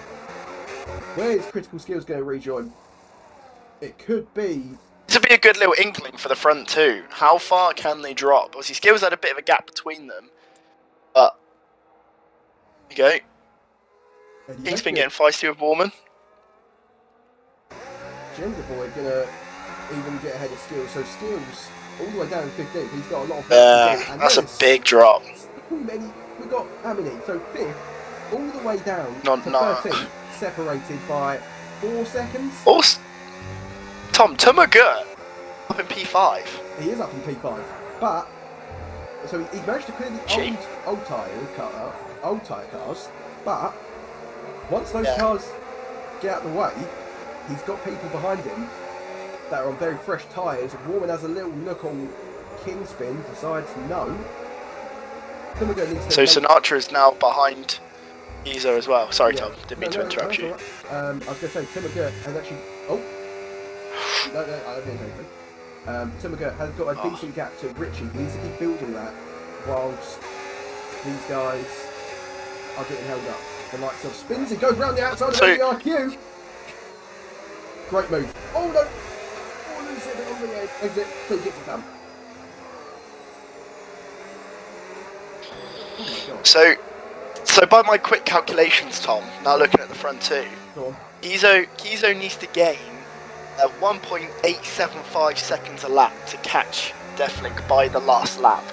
Speaker 2: Where is Critical Skills going to rejoin? It could be...
Speaker 3: This would be a good little inkling for the front two. How far can they drop? Obviously, Skills had a bit of a gap between them. But, there you go. He's been getting feisty with Warman.
Speaker 2: Jenga Boy going to even get ahead of Skills. So Skills, all the way down in 15th, he's got a lot of...
Speaker 3: That's a big drop.
Speaker 2: We've got how many? So 5th, all the way down to 13th, separated by 4 seconds.
Speaker 3: Also, Tom Tumagurt up in P5.
Speaker 2: He is up in P5, but so he's managed to clear the old tyre cars. But once those cars get out of the way, he's got people behind him that are on very fresh tyres. Warman has a little look on Kingspin, decides no.
Speaker 3: So Sinatra is now behind Izo as well. Sorry, Tom, didn't mean to interrupt you.
Speaker 2: I was going to say, Tim McGirt has actually... Oh! No, I don't think anything. Tim McGirt has got a decent gap to Richie. He needs to keep building that whilst these guys are getting held up. The likes of Spinsy goes round the outside of the IQ. Great move. Oh no! Oh, lose it on the exit. So he gets it done.
Speaker 3: So by my quick calculations, Tom, now looking at the front two, Kizo needs to gain 1.875 seconds a lap to catch Deathlink by the last lap.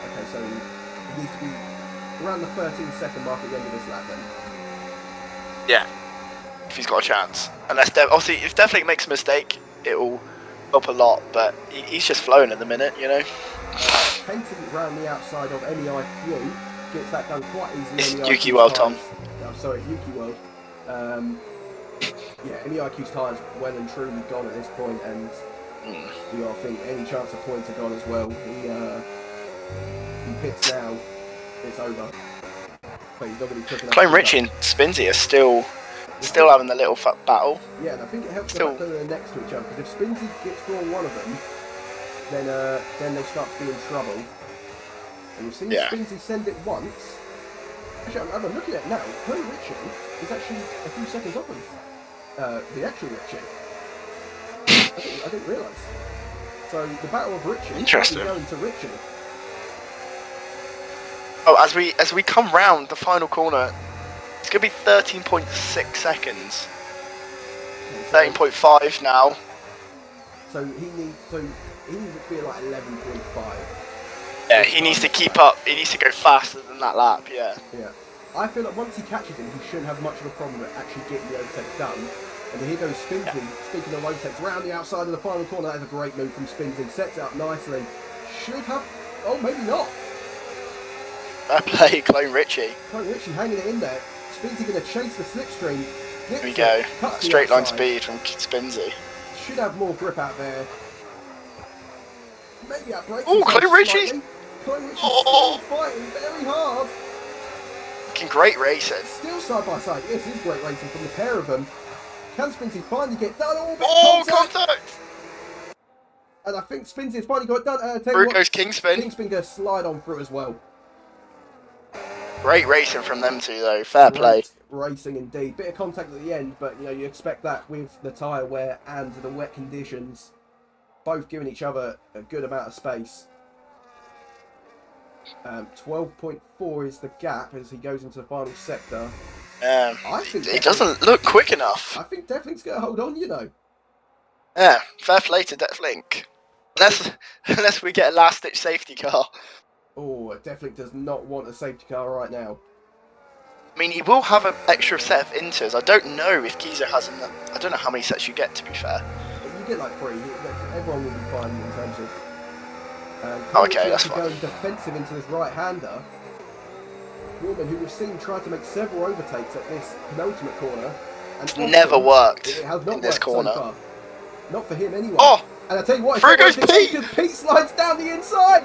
Speaker 2: Okay, so he needs to be around the 13-second mark at the end of this lap then.
Speaker 3: Yeah, if he's got a chance. Unless, obviously, if Deathlink makes a mistake, it will help a lot, but he's just flowing at the minute, you know.
Speaker 2: Painting around the outside of any IQ gets that done quite easily.
Speaker 3: It's Yuki World, Tom.
Speaker 2: Oh, sorry, Yuki World. Yeah, any IQ's tyres well and truly gone at this point, and I think any chance of points are gone as well. He pits now, it's over. But he's not going to be quick enough.
Speaker 3: Clone Richie and Spinsy are still having the little battle.
Speaker 2: Yeah, and I think it helps them that they're next to each other, because if Spinsy gets through one of them, then they start to be in trouble. And you've seen Spinsy send it once. Actually, I'm looking at it now. Clone Richie is actually a few seconds off of the actual Richie. I didn't realise. So the battle of Richie is going to Richie.
Speaker 3: Oh, as we come round the final corner, it's going to be 13.6 seconds. 13.5 now.
Speaker 2: So he needs to be at like 11.5.
Speaker 3: Yeah, he needs to keep up. He needs to go faster than that lap. Yeah.
Speaker 2: Yeah. I feel like once he catches him, he shouldn't have much of a problem with actually getting the overtake done. And then here goes Spinsy. Speaking of overtakes, round the outside of the final corner. That is a great move from Spinsy. Sets it up nicely. Should have... Oh, maybe not.
Speaker 3: Fair play, Clone Richie.
Speaker 2: Clone Richie hanging it in there. Spinsy going to chase the slipstream.
Speaker 3: Here we go. Straight line speed from Spinsy.
Speaker 2: Should have more grip out there. Maybe outbreaks.
Speaker 3: Oh, Clone Richie!
Speaker 2: Clone Richie's still fighting very hard.
Speaker 3: Looking great racing.
Speaker 2: Still side by side. Yes, it is great racing from the pair of them. Can Spinsy finally get done?
Speaker 3: Contact!
Speaker 2: And I think Spinsy's finally got it done.
Speaker 3: Through goes Kingspin.
Speaker 2: Kingspin goes slide on through as well.
Speaker 3: Great racing from them two, though. Fair play.
Speaker 2: Racing indeed. Bit of contact at the end, but you expect that with the tyre wear and the wet conditions, both giving each other a good amount of space. 12.4 is the gap as he goes into the final sector. I think
Speaker 3: It doesn't look quick enough.
Speaker 2: I think Deflink's going to hold on, you know.
Speaker 3: Yeah, fair play to Deflink. Unless we get a last-ditch safety car.
Speaker 2: Oh, Deflink does not want a safety car right now.
Speaker 3: I mean, he will have an extra set of inters. I don't know if Kizo has enough. I don't know how many sets you get, to be fair.
Speaker 2: You get like 3. Everyone will be fine in terms of...
Speaker 3: Okay, that's fine.
Speaker 2: Going defensive into this right-hander. Woman who we've seen try to make several overtakes at this penultimate corner. And
Speaker 3: It's never worked
Speaker 2: it has not
Speaker 3: in this
Speaker 2: worked
Speaker 3: corner.
Speaker 2: So far. Not for him anyway.
Speaker 3: Oh!
Speaker 2: And I tell you what,
Speaker 3: through goes Pete!
Speaker 2: Because Pete slides down the inside!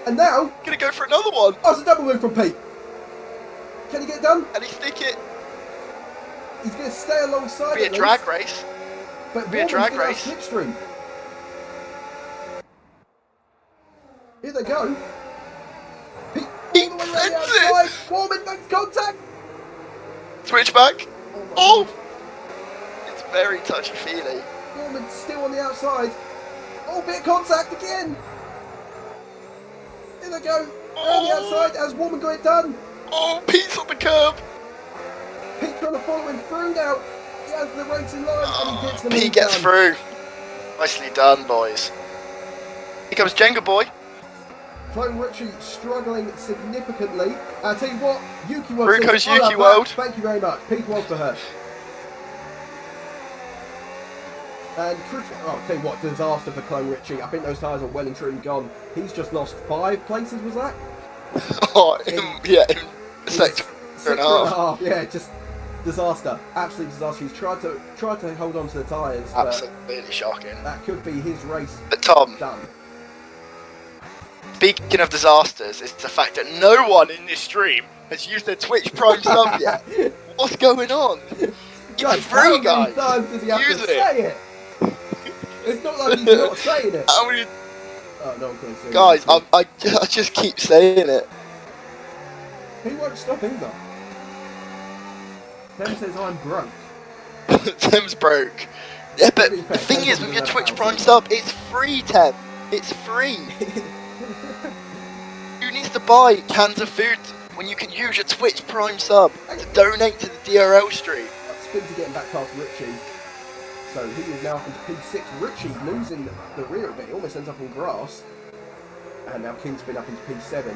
Speaker 2: And now...
Speaker 3: Gonna go for another one!
Speaker 2: Oh, it's a double move from Pete! Can he get it done?
Speaker 3: And he stick it!
Speaker 2: He's going to stay alongside
Speaker 3: Be a drag race.
Speaker 2: But
Speaker 3: Be a drag race.
Speaker 2: Slipstream. Here they go. Pete
Speaker 3: He
Speaker 2: all the way
Speaker 3: fends
Speaker 2: outside.
Speaker 3: it!
Speaker 2: Warman makes contact!
Speaker 3: Switch back.
Speaker 2: Oh!
Speaker 3: It's very touchy-feely.
Speaker 2: Warman's still on the outside. Oh, bit of contact again! Here they go. On the outside as Warman got it done.
Speaker 3: Oh, Pete's on the curb.
Speaker 2: Pete trying to follow him through now. He has the racing line and he gets the
Speaker 3: Pete gets through. Nicely done, boys. Here comes Jenga Boy.
Speaker 2: Clone Richie struggling significantly. I tell you what, Yuki World.
Speaker 3: Through goes Yuki World.
Speaker 2: Thank you very much. Pete World for her. And I'll tell you what, disaster for Clone Richie. I think those tyres are well and truly gone. He's just lost 5 places, was that?
Speaker 3: Oh, in sector 3.5.
Speaker 2: Yeah, just disaster. Absolute disaster. He's tried to hold on to the tyres.
Speaker 3: Absolutely shocking.
Speaker 2: That could be his race.
Speaker 3: But Tom,
Speaker 2: done.
Speaker 3: Speaking of disasters, it's the fact that no one in this stream has used their Twitch Prime sub yet. What's going on? It's free, guys.
Speaker 2: How many times does he have
Speaker 3: Use
Speaker 2: to say it? It's not like he's not saying it.
Speaker 3: How many...
Speaker 2: Oh, no one can say
Speaker 3: Guys,
Speaker 2: it.
Speaker 3: I just keep saying it.
Speaker 2: He won't stop either. Tem says I'm broke.
Speaker 3: Tem's broke. Yeah, but the thing is, with your Twitch Prime sub, it's free, Tem. It's free. Who needs to buy cans of food when you can use your Twitch Prime sub to donate to the DRL stream?
Speaker 2: Spinter getting back past Richie. So he is now up into P6. Richie losing the rear a bit. He almost ends up on grass. And now Kingspin up into P7.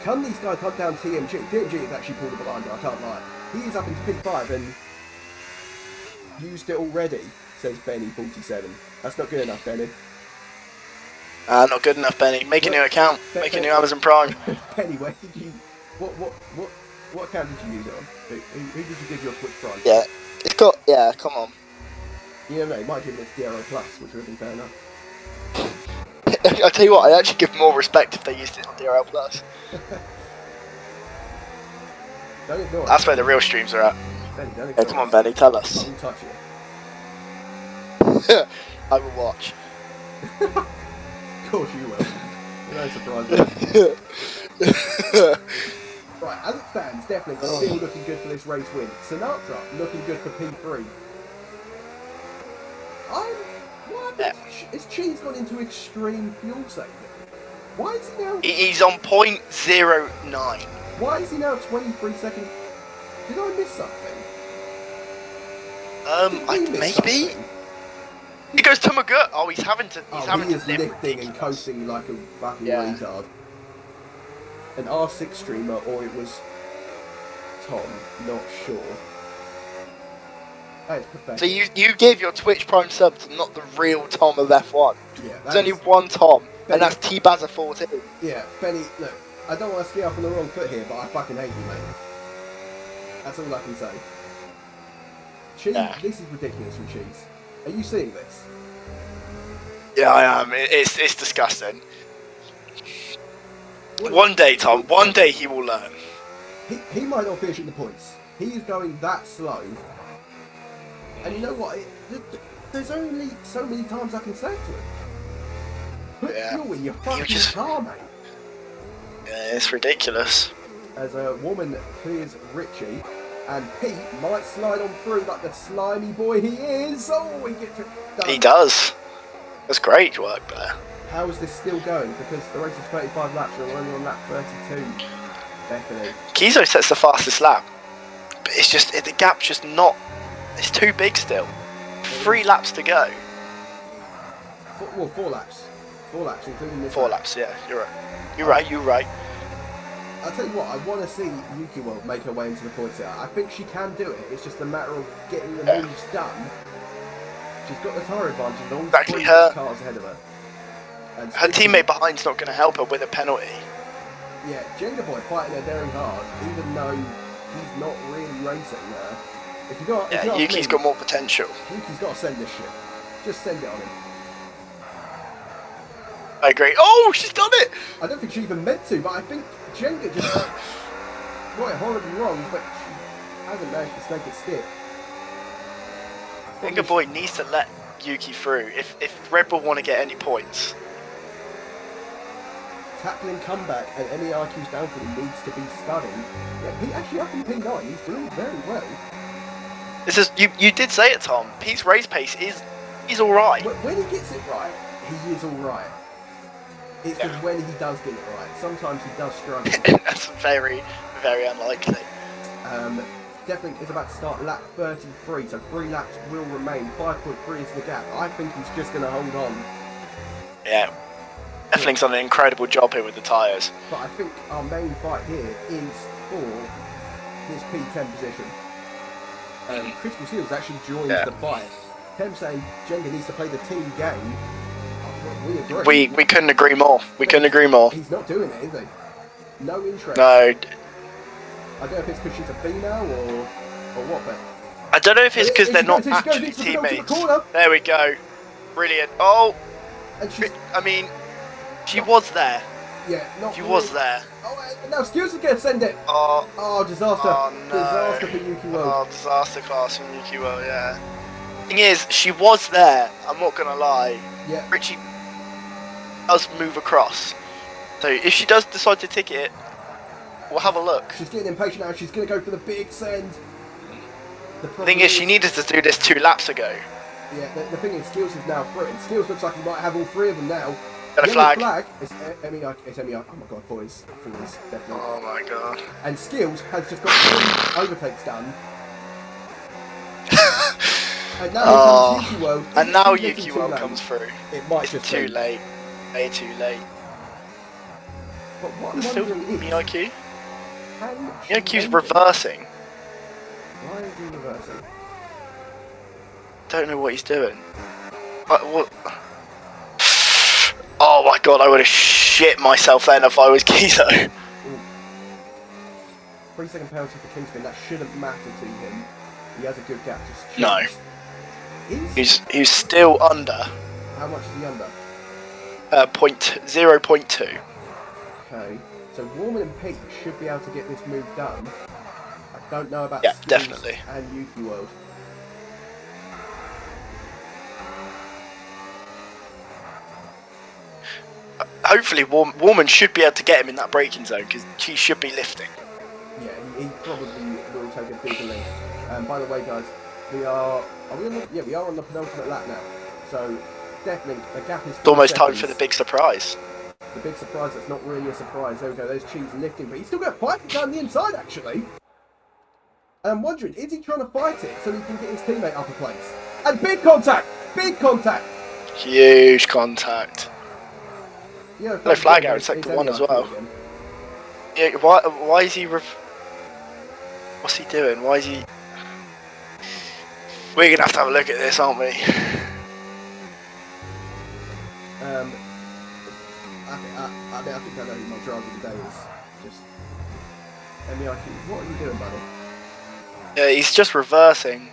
Speaker 2: Can these guys hunt down TMG? TMG has actually pulled a blinder, I can't lie. He is up into P5 and used it already, says Benny47. That's not good enough, Benny.
Speaker 3: Not good enough, Benny. Make a new account. Make a new Amazon Prime.
Speaker 2: Benny, where did you... What account did you use it on? Who did you give your Twitch Prime?
Speaker 3: Yeah, it's got... Yeah, come on.
Speaker 2: You never know, you might give it to DRO Plus, which would have been fair enough.
Speaker 3: I tell you what, I'd actually give more respect if they used it on DRL Plus.
Speaker 2: Don't ignore it.
Speaker 3: That's where the real streams are at.
Speaker 2: Benny, don't
Speaker 3: Yeah,
Speaker 2: ignore
Speaker 3: come on,
Speaker 2: it.
Speaker 3: Benny, tell us.
Speaker 2: Don't touch it.
Speaker 3: I will watch.
Speaker 2: Of course you will. No surprise. Right, as it stands, definitely still looking good for this race win. Sinatra looking good for P3. Is Cheese gone into extreme fuel saving? Why is he now...
Speaker 3: He's on 0.09.
Speaker 2: Why is he now 23 seconds... Did I miss something?
Speaker 3: Maybe?
Speaker 2: Something?
Speaker 3: He goes to Magut. Oh, he's having to
Speaker 2: He is
Speaker 3: lift
Speaker 2: lifting and coasting like a fucking retard. An R6 streamer, or it was Tom, not sure. That is pathetic.
Speaker 3: So you gave your Twitch Prime sub to not the real Tom of F1.
Speaker 2: Yeah,
Speaker 3: There's only one Tom,
Speaker 2: Benny,
Speaker 3: and that's T-Bazza14.
Speaker 2: Yeah, Benny, look, I don't want to ski off on the wrong foot here, but I fucking hate you, mate. That's all I can say. Cheese, This is ridiculous from Cheese. Are you seeing this?
Speaker 3: Yeah, I am. It's disgusting. One day, Tom, one day he will learn.
Speaker 2: He might not finish in the points. He is going that slow. And you know what? There's only so many times I can say to him. Put fuel in your fucking car, mate.
Speaker 3: Yeah, it's ridiculous.
Speaker 2: As a woman clears Richie, and Pete might slide on through like the slimy boy he is. Oh, he gets it done.
Speaker 3: He does. That's great work there.
Speaker 2: how is this still going? Because the race is 35 laps and we're only on lap 32. Bethany.
Speaker 3: Kizo sets the fastest lap, but it's just the gap's just not. It's too big still. 3 laps to go.
Speaker 2: 4 laps. 4 laps, including this.
Speaker 3: 4 laps. Yeah, you're right. You're right.
Speaker 2: I'll tell you what, I want to see Yuki World make her way into the points here. I think she can do it. It's just a matter of getting the moves done. She's got the tyre advantage and all
Speaker 3: Exactly,
Speaker 2: 3 cars ahead of her. And
Speaker 3: Her teammate behind's not going to help her with a penalty.
Speaker 2: Yeah, Jenga Boy fighting her very hard, even though he's not really racing her. If you got,
Speaker 3: Yeah, Yuki's got more potential.
Speaker 2: Yuki's got to send this shit. Just send it on him.
Speaker 3: I agree. Oh, she's done it!
Speaker 2: I don't think she even meant to, but I think Jenga just got it horribly wrong, but she hasn't managed to snake it stick.
Speaker 3: Jenga Boy needs to let Yuki through if Red Bull want to get any points.
Speaker 2: Tackling comeback and MEIQ's downfall needs to be studied. Yeah, he actually up in P9, he's doing very well.
Speaker 3: This is you did say it, Tom. Pete's race pace is alright.
Speaker 2: When he gets it right, he is alright. It's just when he does get it right. Sometimes he does struggle.
Speaker 3: That's very, very unlikely.
Speaker 2: Definitely is about to start lap 33, so 3 laps will remain. 5.3 is the gap. I think he's just going to hold on.
Speaker 3: Yeah. Effeling's done an incredible job here with the tyres.
Speaker 2: But I think our main fight here is for this P10 position. Critical Seals actually joins the fight. Him saying Jenga needs to play the team game. We agree.
Speaker 3: We couldn't agree more. We couldn't agree more.
Speaker 2: He's not doing it, is he? No interest.
Speaker 3: No.
Speaker 2: I don't know if it's because she's a female or what, but...
Speaker 3: I don't know if it's because they're not actually teammates. There we go. Brilliant. Oh!
Speaker 2: And
Speaker 3: I mean, she was there.
Speaker 2: Yeah, not
Speaker 3: She
Speaker 2: really.
Speaker 3: was there.
Speaker 2: Oh, no, excuse me, going to send it.
Speaker 3: Oh,
Speaker 2: Disaster.
Speaker 3: Oh, no.
Speaker 2: Disaster for Yuki World.
Speaker 3: Oh, disaster class from Yuki World, yeah. Thing is, she was there. I'm not going to lie.
Speaker 2: Yeah.
Speaker 3: Richie does move across. So if she does decide to tick it, we'll have a look.
Speaker 2: She's getting impatient now. She's going to go for the big send.
Speaker 3: The thing is, she needed to do this 2 laps ago.
Speaker 2: Yeah, the thing is, Skills is now free. And Skills looks like he might have all 3 of them now.
Speaker 3: Got a flag.
Speaker 2: It's MEI. It's MEI. Oh my god, boys. Definitely.
Speaker 3: Oh my god.
Speaker 2: And Skills has just got 3 overtakes done. And now comes Yuki World.
Speaker 3: And now Yuki World comes through.
Speaker 2: It might
Speaker 3: it's
Speaker 2: just
Speaker 3: too
Speaker 2: be.
Speaker 3: late. Way too late.
Speaker 2: But what I'm
Speaker 3: Still
Speaker 2: wondering is,
Speaker 3: MEIQ?
Speaker 2: can she
Speaker 3: MEIQ's
Speaker 2: make it?
Speaker 3: reversing.
Speaker 2: Why is he reversing?
Speaker 3: Don't know what he's doing. What? Oh my god, I would have shit myself then if I was Kizo.
Speaker 2: 3-second penalty for Kingsman. That shouldn't matter to him. He has a good gap. Just
Speaker 3: No.
Speaker 2: Is
Speaker 3: He's still under.
Speaker 2: how much is he under?
Speaker 3: 0.2.
Speaker 2: Okay. So Warman and Pete should be able to get this move done. I don't know about
Speaker 3: Yeah,
Speaker 2: Skills
Speaker 3: definitely.
Speaker 2: and Yuki World.
Speaker 3: Hopefully, Warman should be able to get him in that braking zone because she should be lifting.
Speaker 2: Yeah, he probably will take a bigger lead. By the way, guys, we are we on the, yeah, we are on the penultimate lap now. So definitely the gap is.
Speaker 3: It's almost time
Speaker 2: seconds.
Speaker 3: for the big surprise.
Speaker 2: The big surprise that's not really a surprise. There we go. There's Cheese lifting, but he's still got fighting down the inside actually. And I'm wondering, is he trying to fight it so he can get his teammate up a place? And big contact, big contact.
Speaker 3: Huge contact.
Speaker 2: Yeah,
Speaker 3: No flag out in sector 1 as well. Yeah, why is he? What's he doing? Why is he? We're gonna have a look at this, aren't we?
Speaker 2: I think I know who my driver of the day is. Just MEIQ. What are you doing, buddy?
Speaker 3: Yeah, he's just reversing.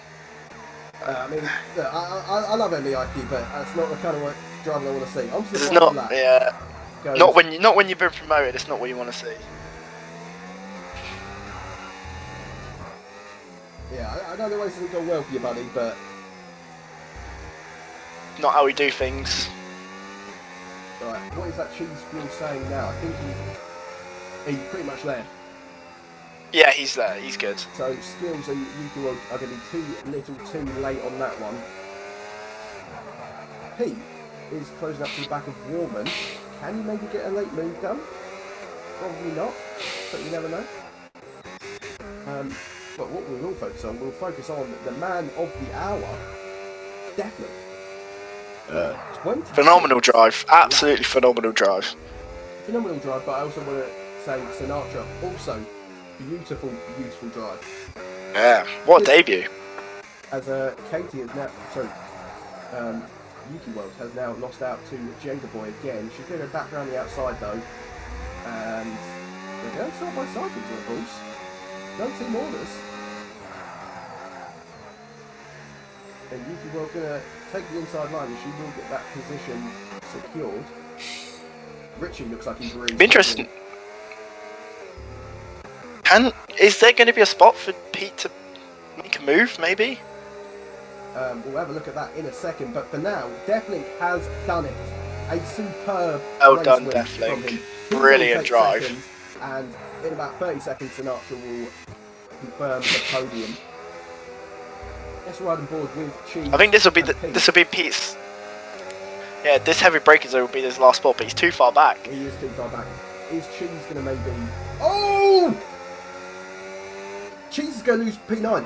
Speaker 2: I mean, look, I love MEIQ, but that's not the kind of driver I want to see. I'm just
Speaker 3: This is
Speaker 2: gonna
Speaker 3: not.
Speaker 2: lap.
Speaker 3: Yeah.
Speaker 2: Goes,
Speaker 3: Not when you've been promoted. It's not what you want to see.
Speaker 2: Yeah, I know the race hasn't gone well for you, buddy, but
Speaker 3: Not how we do things.
Speaker 2: right, what is that cheese fuel saying now? I think he's pretty much there.
Speaker 3: Yeah, he's there. He's good.
Speaker 2: So Skills and Yuki are going to be too little too late on that one. Pete is closing up to the back of Warman. Can you maybe get a late move done? Probably not, but you never know. But what we will focus on, we'll focus on the man of the hour, definitely. 26
Speaker 3: Phenomenal drive. Absolutely
Speaker 2: laps.
Speaker 3: phenomenal drive.
Speaker 2: Phenomenal drive, but I also want to say Sinatra, also beautiful, beautiful drive.
Speaker 3: Yeah, what a debut.
Speaker 2: As Katie is now, Yuki World has now lost out to Jenga Boy again. She's going to go back around the outside though, and they're going side by side with the course. No team orders. And Yuki World going to take the inside line, and she will get that position secured. Richie looks like he's really
Speaker 3: Interesting. Is there going to be a spot for Pete to make a move, maybe?
Speaker 2: We'll have a look at that in a second, but for now, Deathlink has done it. A superb
Speaker 3: Well done,
Speaker 2: race win from him.
Speaker 3: Deathlink. Brilliant drive.
Speaker 2: Seconds, and in about 30 seconds, Sinatra will confirm the podium. Let's ride on board with Cheese.
Speaker 3: I think this will be Pete's. Yeah, this heavy breaker zone will be his last spot, but he's too far back.
Speaker 2: He is too far back. Is Cheese going to maybe... Oh! Cheese is going to lose P9.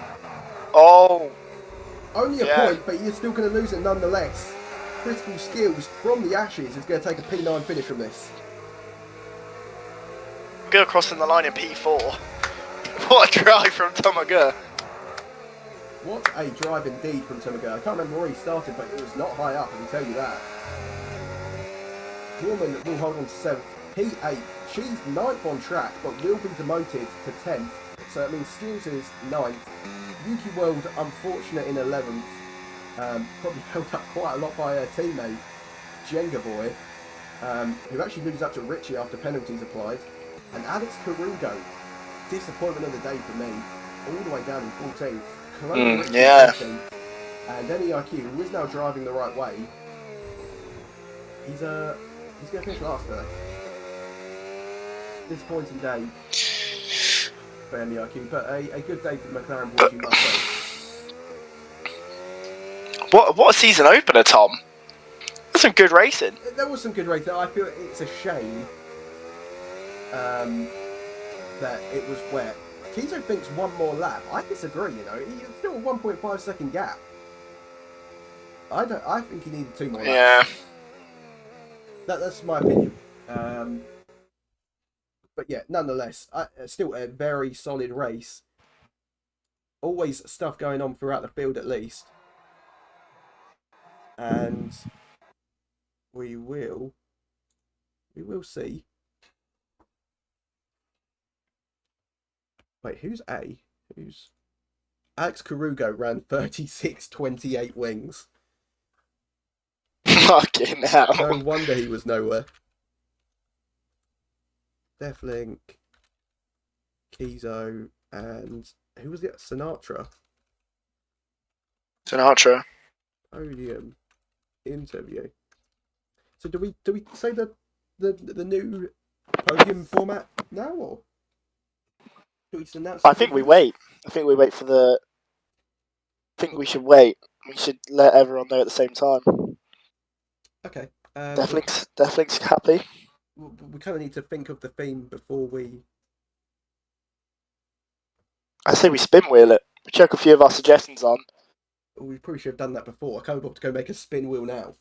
Speaker 3: Oh!
Speaker 2: Only a point, but he is still going to lose it nonetheless. Critical skills from the Ashes is going to take a P9 finish from this.
Speaker 3: Go crossing the line in P4. What a drive from Tomaga.
Speaker 2: What a drive indeed from Tomaga. I can't remember where he started, but it was not high up, I can tell you that. Gorman will hold on to 7th. P8. She's 9th on track, but will be demoted to 10th. So that means Skills is 9th. Yuki World, unfortunate in 11th. Probably held up quite a lot by her teammate, Jenga Boy, who actually moves up to Richie after penalties applied. And Alex Carugo, disappointment of the day for me, all the way down in 14th.
Speaker 3: Yeah.
Speaker 2: 13th. And NEIQ, who is now driving the right way, he's going to finish last today. Disappointing day for NEIQ, but a good day for the McLaren boys, you must say.
Speaker 3: What a season opener, Tom. That's some good racing.
Speaker 2: There was some good racing. I feel it's a shame that it was wet. Kizo thinks one more lap. I disagree, you know. It's still a 1.5 second gap. I think he needed 2 more laps.
Speaker 3: Yeah.
Speaker 2: That's my opinion. But yeah, nonetheless, still a very solid race. Always stuff going on throughout the field at least. And we will see. Wait, who's A? Who's Alex Carugo ran 36.28 wings.
Speaker 3: Fucking hell.
Speaker 2: No wonder he was nowhere. Deathlink, Kizo, and who was it? Sinatra. Podium interview. So do we say the new podium format now, or do we announce?
Speaker 3: I think we wait. I think we should wait. We should let everyone know at the same time.
Speaker 2: Okay.
Speaker 3: Deathlink's happy.
Speaker 2: We kind of need to think of the theme before we...
Speaker 3: I say we spin wheel it. We chuck a few of our suggestions on.
Speaker 2: We probably should have done that before. I can't want to go make a spin wheel now.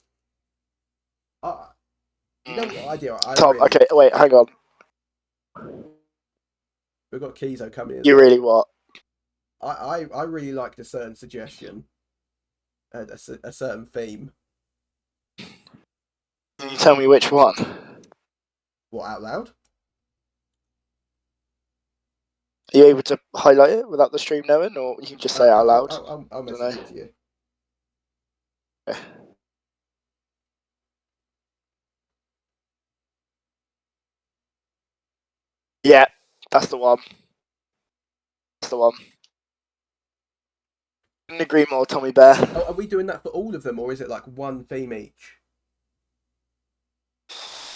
Speaker 2: You know what idea?
Speaker 3: Tom, really... okay, wait, hang on.
Speaker 2: We've got Kizo coming in.
Speaker 3: You really what?
Speaker 2: I really liked a certain suggestion. A certain theme.
Speaker 3: Can you tell me which one?
Speaker 2: What, out loud?
Speaker 3: Are you able to highlight it without the stream knowing, or you can just say it out loud?
Speaker 2: I'll message it to you.
Speaker 3: Okay. Yeah, that's the one. Couldn't agree more, Tommy Bear.
Speaker 2: Oh, are we doing that for all of them, or is it like one theme each?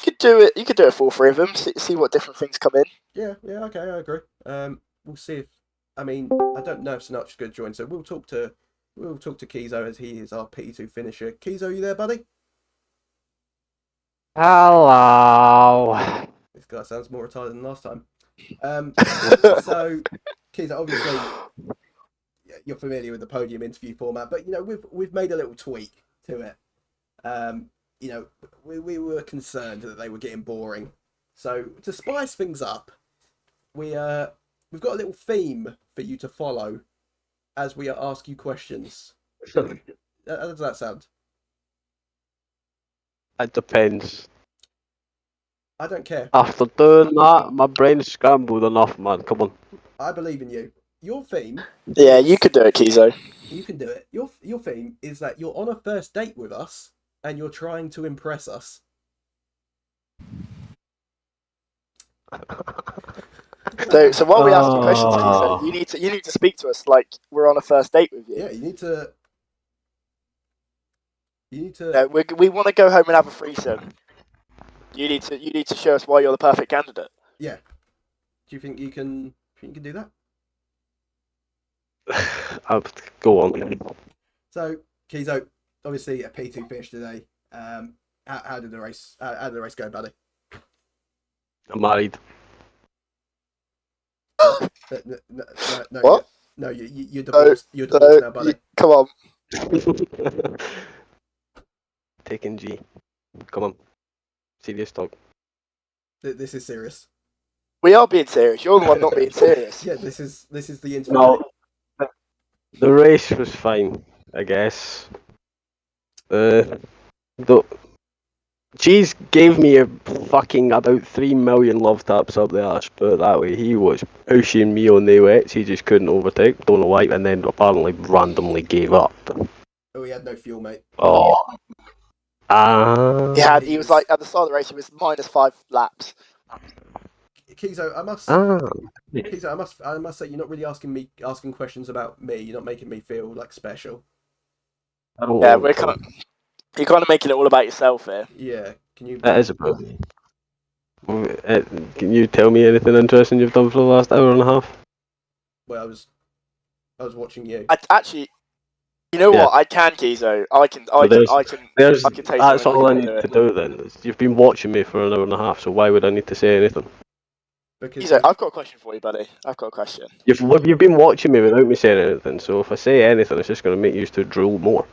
Speaker 3: You could do it for all 3 of them. See what different things come in.
Speaker 2: Yeah, okay, I agree. We'll see if... I mean, I don't know if Sinatra's going to join, so we'll talk to Kizo as he is our P2 finisher. Kizo, you there, buddy?
Speaker 5: Hello.
Speaker 2: This guy sounds more retired than last time. So, Keith, obviously you're familiar with the podium interview format, but we've made a little tweak to it. We were concerned that they were getting boring, so to spice things up, we've got a little theme for you to follow as we ask you questions. How does that sound?
Speaker 5: It depends.
Speaker 2: I don't care.
Speaker 5: After doing that, my brain's scrambled enough, man. Come on.
Speaker 2: I believe in you. Your theme.
Speaker 3: Yeah, you could do it, Kizo.
Speaker 2: You can do it. Your theme is that you're on a first date with us and you're trying to impress us.
Speaker 3: So while we ask you questions, Kizo, you need to speak to us like we're on a first date with you.
Speaker 2: Yeah, you need to.
Speaker 3: No, we want to go home and have a threesome. You need to show us why you're the perfect candidate.
Speaker 2: Yeah. Do you think you can do that?
Speaker 5: Go on.
Speaker 2: So, Kizo, obviously a P2 finish today. How did the race go, buddy?
Speaker 5: I'm married.
Speaker 2: No,
Speaker 3: What?
Speaker 2: No, you're divorced. You're divorced now, buddy.
Speaker 3: Come on.
Speaker 5: Taking G. Come on. Serious talk.
Speaker 2: This is serious.
Speaker 3: We are being serious. You're the one not being serious.
Speaker 2: Yeah, this is the interview.
Speaker 5: No. The race was fine, I guess. Cheese gave me a fucking about 3 million love taps up the arse, put it that way. He was pushing me on the wets, he just couldn't overtake, don't know why, and then apparently randomly gave up.
Speaker 2: Oh, he had no fuel, mate.
Speaker 5: Oh.
Speaker 3: He was like, at the start of the race, he was -5 laps.
Speaker 2: Kizo, I must say, you're not really asking questions about me. You're not making me feel like special.
Speaker 3: Yeah, you're kind of making it all about yourself here.
Speaker 2: Yeah, can you?
Speaker 5: That is about me. Can you tell me anything interesting you've done for the last hour and a half?
Speaker 2: Well, I was watching you.
Speaker 3: Actually, you know what? I can, Kizo. I can tell you
Speaker 5: that's all I
Speaker 3: can
Speaker 5: need to do then. You've been watching me for an hour and a half, so why would I need to say anything?
Speaker 2: Because
Speaker 3: Kizo, I've got a question for you, buddy. I've got a question.
Speaker 5: You've been watching me without me saying anything, so if I say anything, it's just going to make you two drool more.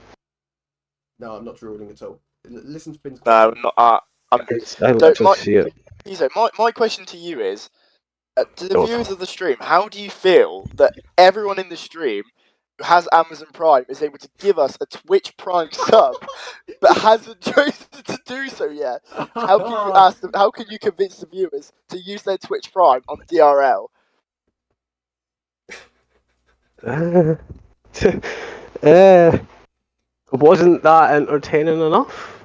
Speaker 2: No, I'm not drooling at all. Listen to Finn's
Speaker 3: No,
Speaker 2: question.
Speaker 3: not.
Speaker 5: See it.
Speaker 3: Kizo, my question to you is, to the viewers of the stream, how do you feel that everyone in the stream who has Amazon Prime is able to give us a Twitch Prime sub, but hasn't chosen to do so yet? How can you ask them? How can you convince the viewers to use their Twitch Prime on DRL?
Speaker 5: Wasn't that entertaining enough?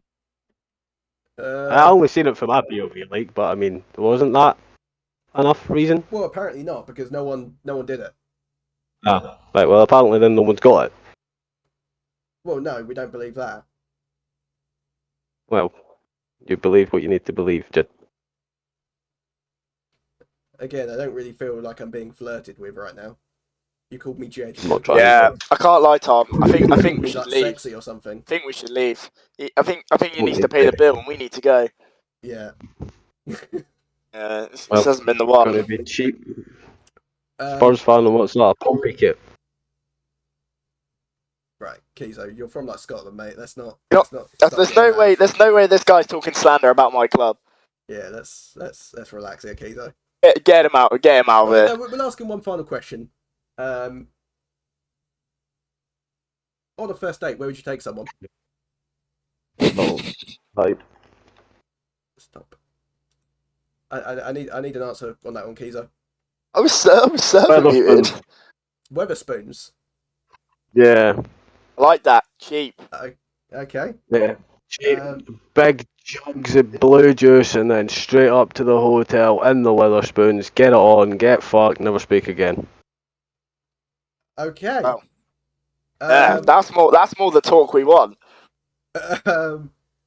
Speaker 5: I only seen it from my POV, like, but I mean, wasn't that enough reason?
Speaker 2: Well, apparently not, because no one did it.
Speaker 5: Ah, right. Well, apparently then no one's got it.
Speaker 2: Well, no, we don't believe that.
Speaker 5: Well, you believe what you need to believe, Jed.
Speaker 2: Again, I don't really feel like I'm being flirted with right now. You called me Jed.
Speaker 5: I'm not trying.
Speaker 3: Yeah, I can't lie, Tom. I think we
Speaker 2: me
Speaker 3: should
Speaker 2: like
Speaker 3: leave.
Speaker 2: sexy or something.
Speaker 3: I think we should leave. I think he needs to pay the bill, and we need to go.
Speaker 2: Yeah.
Speaker 3: This hasn't been the one.
Speaker 5: Gonna be cheap. Spurs fan and what's that? A Pompey kit.
Speaker 2: Right, Kizo, you're from like Scotland, mate. That's not.
Speaker 3: There's no way. There's no way this guy's talking slander about my club.
Speaker 2: Yeah, let's relax here, Kizo.
Speaker 3: Get him out. Get him out of here.
Speaker 2: No, we'll ask him one final question. On a first date, where would you take someone?
Speaker 5: Oh, right.
Speaker 2: Stop. I need an answer on that one, Kizo.
Speaker 3: I was so muted.
Speaker 2: Weatherspoons.
Speaker 5: Yeah.
Speaker 3: I like that. Cheap.
Speaker 2: Okay.
Speaker 5: Yeah. Cheap. Big jugs of blue juice and then straight up to the hotel in the Weatherspoons. Get it on. Get fucked. Never speak again.
Speaker 2: Okay.
Speaker 3: Well, that's more the talk we want.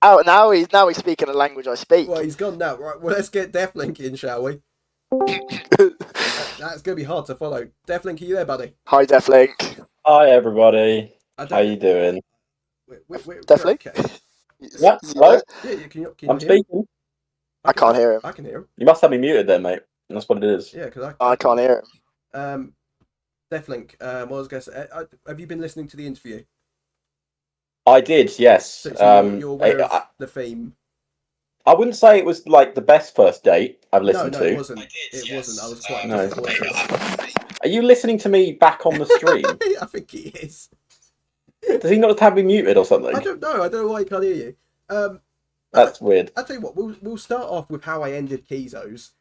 Speaker 3: Now he's speaking a language I speak.
Speaker 2: Well, he's gone now. Right. Well, let's get Deathlink in, shall we? That's gonna be hard to follow. Deathlink, are you there, buddy?
Speaker 3: Hi, Deathlink.
Speaker 6: Hi, everybody. How you doing?
Speaker 2: We're
Speaker 3: Deathlink?
Speaker 2: okay.
Speaker 6: Yeah,
Speaker 3: Is he
Speaker 6: hello?
Speaker 3: there?
Speaker 2: Yeah, can you
Speaker 6: I'm
Speaker 2: hear him?
Speaker 6: speaking.
Speaker 3: I can't hear him.
Speaker 2: I can hear him.
Speaker 6: You must have me muted then, mate. That's what it is.
Speaker 2: Yeah, because
Speaker 3: I can't hear him.
Speaker 2: Deathlink, what I was going to say, have you been listening to the interview?
Speaker 6: I did, yes.
Speaker 2: So you're aware of the theme?
Speaker 6: I wouldn't say it was like the best first date I've listened
Speaker 2: No,
Speaker 6: to.
Speaker 2: it wasn't. It wasn't. I was quite
Speaker 6: No.
Speaker 2: disappointed.
Speaker 6: Are you listening to me back on the stream?
Speaker 2: I think he is.
Speaker 6: Does he not have me muted or something?
Speaker 2: I don't know. I don't know why he can't hear you.
Speaker 6: That's weird.
Speaker 2: I'll tell you what. We'll start off with how I ended Kizo's.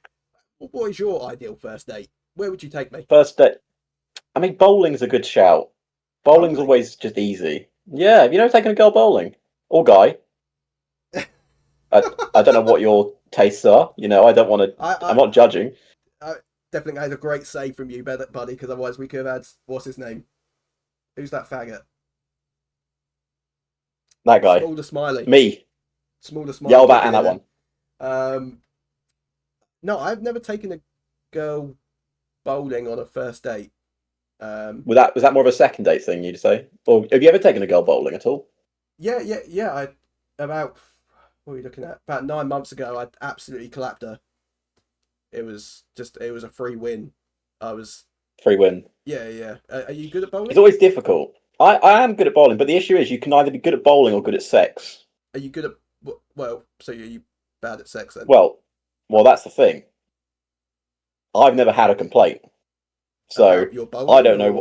Speaker 2: What is your ideal first date? Where would you take me?
Speaker 6: First date. I mean, bowling's a good shout. Bowling's always just easy. Yeah, have you never taken a girl bowling? Or guy? I don't know what your tastes are. You know, I don't want to. I'm not judging.
Speaker 2: Definitely had a great save from you, buddy, because otherwise we could have had, what's his name? Who's that faggot?
Speaker 6: That guy.
Speaker 2: Smaller Smiley.
Speaker 6: Me.
Speaker 2: Smaller Smiley.
Speaker 6: Yeah, all that and that one.
Speaker 2: No, I've never taken a girl bowling on a first date.
Speaker 6: Was that more of a second date thing, you'd say? Or have you ever taken a girl bowling at all?
Speaker 2: Yeah. What were we looking at? About 9 months ago, I absolutely clapped her. It was a free win.
Speaker 6: Free win.
Speaker 2: Yeah. Are you good at bowling?
Speaker 6: It's always difficult. I am good at bowling, but the issue is you can either be good at bowling or good at sex.
Speaker 2: Are you good at, well, so are you bad at sex then?
Speaker 6: Well, that's the thing. I've never had a complaint. So
Speaker 2: your bowling,
Speaker 6: I don't know.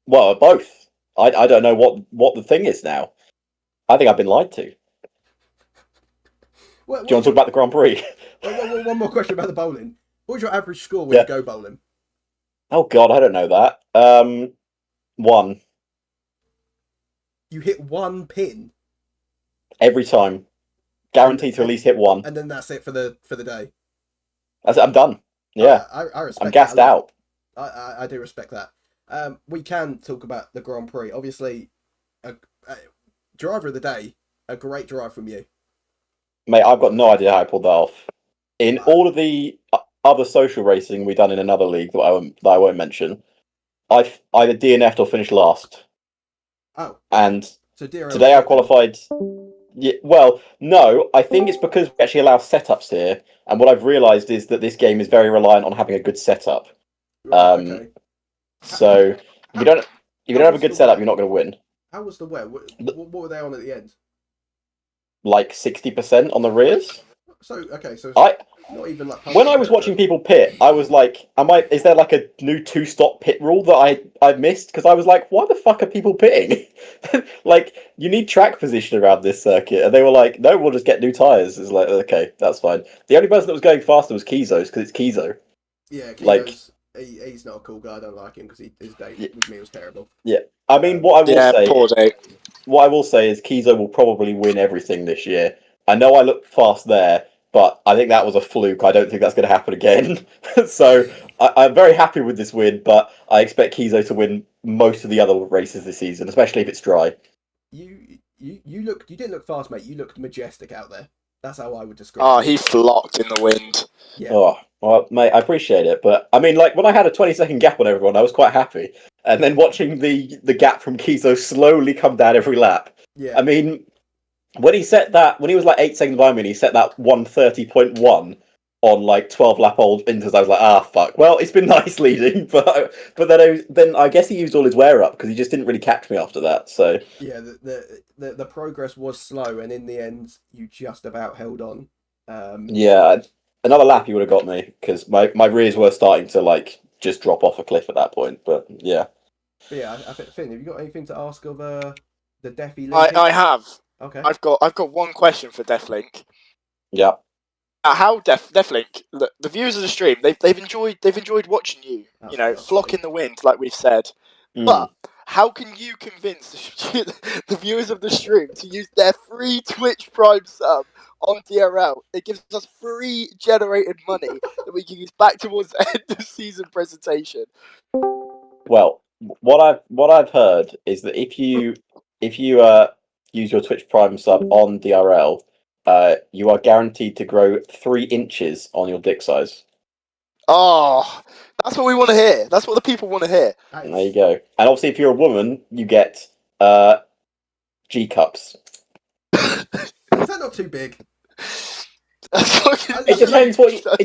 Speaker 6: Well, both. I don't know what the thing is now. I think I've been lied to. Do you want to talk about the Grand Prix?
Speaker 2: One more question about the bowling. What was your average score when you go bowling?
Speaker 6: Oh God, I don't know that. 1.
Speaker 2: You hit 1 pin
Speaker 6: every time, guaranteed to at least hit 1,
Speaker 2: and then that's it for the day.
Speaker 6: I'm done. Yeah,
Speaker 2: I respect.
Speaker 6: I'm gassed out.
Speaker 2: I do respect that. We can talk about the Grand Prix. Obviously, a driver of the day, a great drive from you. Mate,
Speaker 6: I've got no idea how I pulled that off. In all of the other social racing we've done in another league that I won't mention, I've either DNF'd or finished last.
Speaker 2: Oh.
Speaker 6: And
Speaker 2: so
Speaker 6: today I qualified. Yeah, well, no, I think it's because we actually allow setups here, and what I've realised is that this game is very reliant on having a good setup.
Speaker 2: Okay.
Speaker 6: So if you don't have a good setup, you're not going to win.
Speaker 2: How was the wear? What were they on at the end?
Speaker 6: Like 60% on the rears.
Speaker 2: So not even like.
Speaker 6: When I was watching people pit, I was like, is there like a new 2-stop pit rule that I missed? Because I was like, why the fuck are people pitting? Like, you need track position around this circuit. And they were like, no, we'll just get new tyres. It's like, okay, that's fine. The only person that was going faster was Kizo's, because it's Kizo.
Speaker 2: Yeah, Kizo's, he's not a cool guy. I don't like him because his date with me was terrible.
Speaker 6: Yeah. I mean, what I will say...
Speaker 3: poor date.
Speaker 6: What I will say is Kizo will probably win everything this year. I know I looked fast there, but I think that was a fluke. I don't think that's going to happen again. So I'm very happy with this win, but I expect Kizo to win most of the other races this season, especially if it's dry.
Speaker 2: You didn't look fast, mate. You looked majestic out there. That's how I would describe
Speaker 3: it. He flocked in the wind.
Speaker 2: Yeah.
Speaker 6: Oh, well, mate, I appreciate it, but I mean, like when I had a 20-second gap on everyone, I was quite happy. And then watching the gap from Kizo slowly come down every lap.
Speaker 2: Yeah.
Speaker 6: I mean, when he was like 8 seconds behind me, and he set that 1:30.1 on like 12 lap old inters, I was like, fuck. Well, it's been nice leading, but then I guess he used all his wear up because he just didn't really catch me after that. So
Speaker 2: yeah, the progress was slow, and in the end, you just about held on.
Speaker 6: Yeah, another lap he would have got me because my rears were starting to like just drop off a cliff at that point. But yeah.
Speaker 2: But yeah, I think Finn, have you got anything to ask of the Deafy Link?
Speaker 3: I have.
Speaker 2: Okay.
Speaker 3: I've got one question for Deaflink.
Speaker 6: Yeah.
Speaker 3: How Deaflink, the viewers of the stream, they've enjoyed watching you. Flock in the wind, like we've said. But how can you convince the viewers of the stream to use their free Twitch Prime sub on DRL? It gives us free generated money that we can use back towards the end of season presentation.
Speaker 6: Well, what I've heard is that if you use your Twitch Prime sub on DRL, you are guaranteed to grow 3 inches on your dick size.
Speaker 3: Oh, that's what we want to hear. That's what the people want to hear.
Speaker 6: There you go. And obviously, if you're a woman, you get G cups.
Speaker 2: Is that not too big?
Speaker 6: It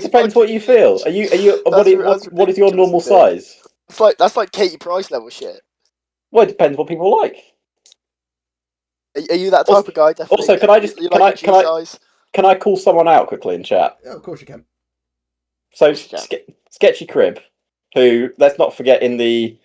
Speaker 6: depends what you feel. Are you what is your normal size?
Speaker 3: That's like Katie Price level shit.
Speaker 6: Well, it depends what people like.
Speaker 3: Are you that type of guy? Definitely.
Speaker 6: Also, can I just
Speaker 3: you like your G size?
Speaker 6: can I call someone out quickly in chat?
Speaker 2: Yeah, of course you can.
Speaker 6: So Sketchy Crib, who let's not forget in the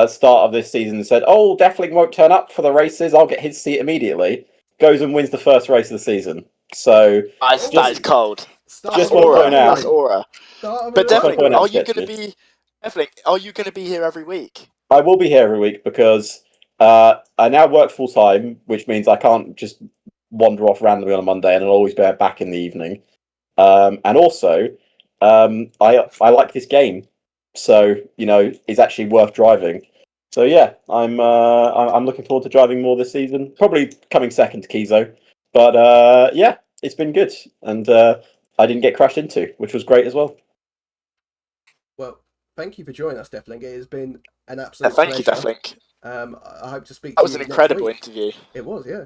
Speaker 6: start of this season said, "Oh, definitely won't turn up for the races. I'll get his seat immediately." Goes and wins the first race of the season. So
Speaker 3: That is cold.
Speaker 6: Just want to point out.
Speaker 3: That's aura. But definitely, are you going to be? Definitely, are you going to be here every week?
Speaker 6: I will be here every week because I now work full time, which means I can't just wander off randomly on a Monday, and I'll always be back in the evening. And also, I like this game, so it's actually worth driving. So yeah, I'm looking forward to driving more this season. Probably coming second to Kizo, but yeah, it's been good, and I didn't get crashed into, which was great as well.
Speaker 2: Well, thank you for joining us, Deflink. It has been an absolute
Speaker 3: thank
Speaker 2: pleasure.
Speaker 3: you, Deflink.
Speaker 2: I hope to speak
Speaker 3: That
Speaker 2: to
Speaker 3: was
Speaker 2: you
Speaker 3: an
Speaker 2: next
Speaker 3: incredible
Speaker 2: week.
Speaker 3: interview.
Speaker 2: It was, yeah.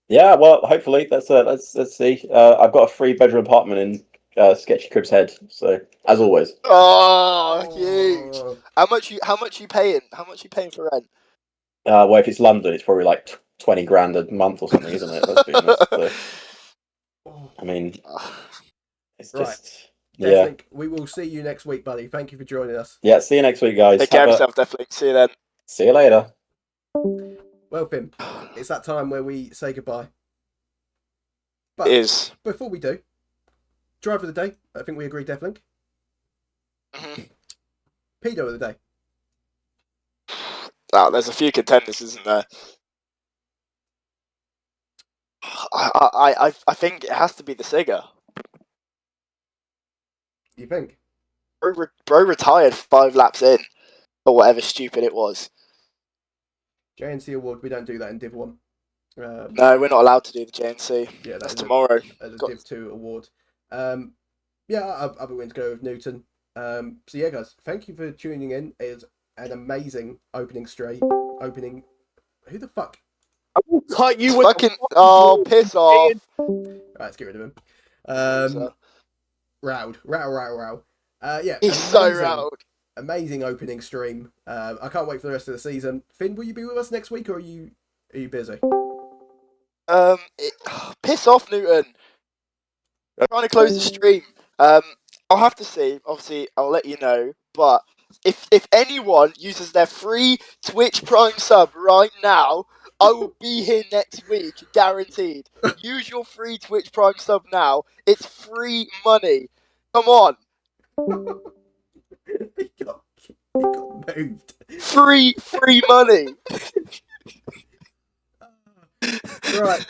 Speaker 6: Yeah. Well, hopefully let's see. I've got a 3-bedroom apartment in Sketchy Crib's head, so as always.
Speaker 3: Oh, huge! How much you paying? How much you paying for rent?
Speaker 6: Well, if it's London, it's probably like 20 grand a month or something, isn't it? Let's be honest. So, I mean, it's just
Speaker 2: Deflink, we will see you next week, buddy. Thank you for joining us.
Speaker 6: Yeah, see you next week, guys.
Speaker 3: Take care of yourself, Deflink. See you then.
Speaker 6: See you later.
Speaker 2: Well, Pim, it's that time where we say goodbye. But
Speaker 3: it is.
Speaker 2: Before we do, driver of the day. I think we agree, Deflink.
Speaker 3: Mm-hmm.
Speaker 2: Pedo of the day.
Speaker 3: Oh, there's a few contenders, isn't there? I think it has to be the Sigger.
Speaker 2: You think?
Speaker 3: Bro retired 5 laps in, or whatever stupid it was.
Speaker 2: JNC award. We don't do that in Div 1.
Speaker 3: No, we're not allowed to do the JNC.
Speaker 2: Yeah,
Speaker 3: that's tomorrow.
Speaker 2: As a Div 2 award. Yeah, other wins go with Newton. So yeah, guys, thank you for tuning in. It is an amazing opening straight. Who the fuck?
Speaker 5: I will cut you with
Speaker 3: fucking. Oh, piss off!
Speaker 2: Right, let's get rid of him. Row. Yeah,
Speaker 3: he's so rattled.
Speaker 2: Amazing opening stream. I can't wait for the rest of the season. Finn, will you be with us next week, or are you busy?
Speaker 3: Piss off, Newton. I'm trying to close the stream. I'll have to see. Obviously, I'll let you know. But if anyone uses their free Twitch Prime sub right now, I will be here next week, guaranteed. Use your free Twitch Prime sub now. It's free money. Come on.
Speaker 2: He got moved.
Speaker 3: Free money.
Speaker 2: Right.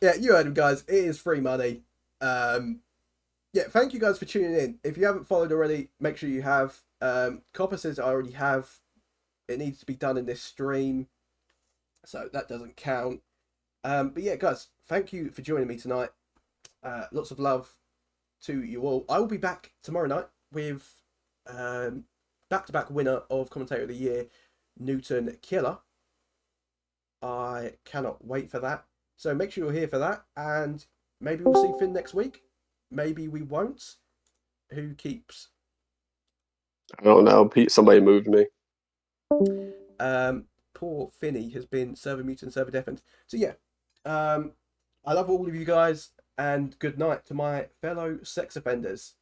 Speaker 2: Yeah, you heard him, guys. It is free money. Yeah, thank you guys for tuning in. If you haven't followed already, make sure you have. Copper says I already have. It needs to be done in this stream, so that doesn't count. But yeah, guys, thank you for joining me tonight. Lots of love to you all. I will be back tomorrow night with back-to-back winner of Commentator of the Year, Newton Killer. I cannot wait for that. So make sure you're here for that, and maybe we'll see Finn next week. Maybe we won't. Who keeps?
Speaker 5: I don't know. Somebody moved me.
Speaker 2: Poor Finny has been server mutant, server deafened. So yeah, I love all of you guys, and good night to my fellow sex offenders.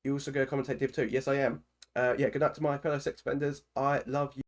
Speaker 2: You also go commentate Div 2. Yes, I am. Yeah, good night to my fellow sex offenders. I love you.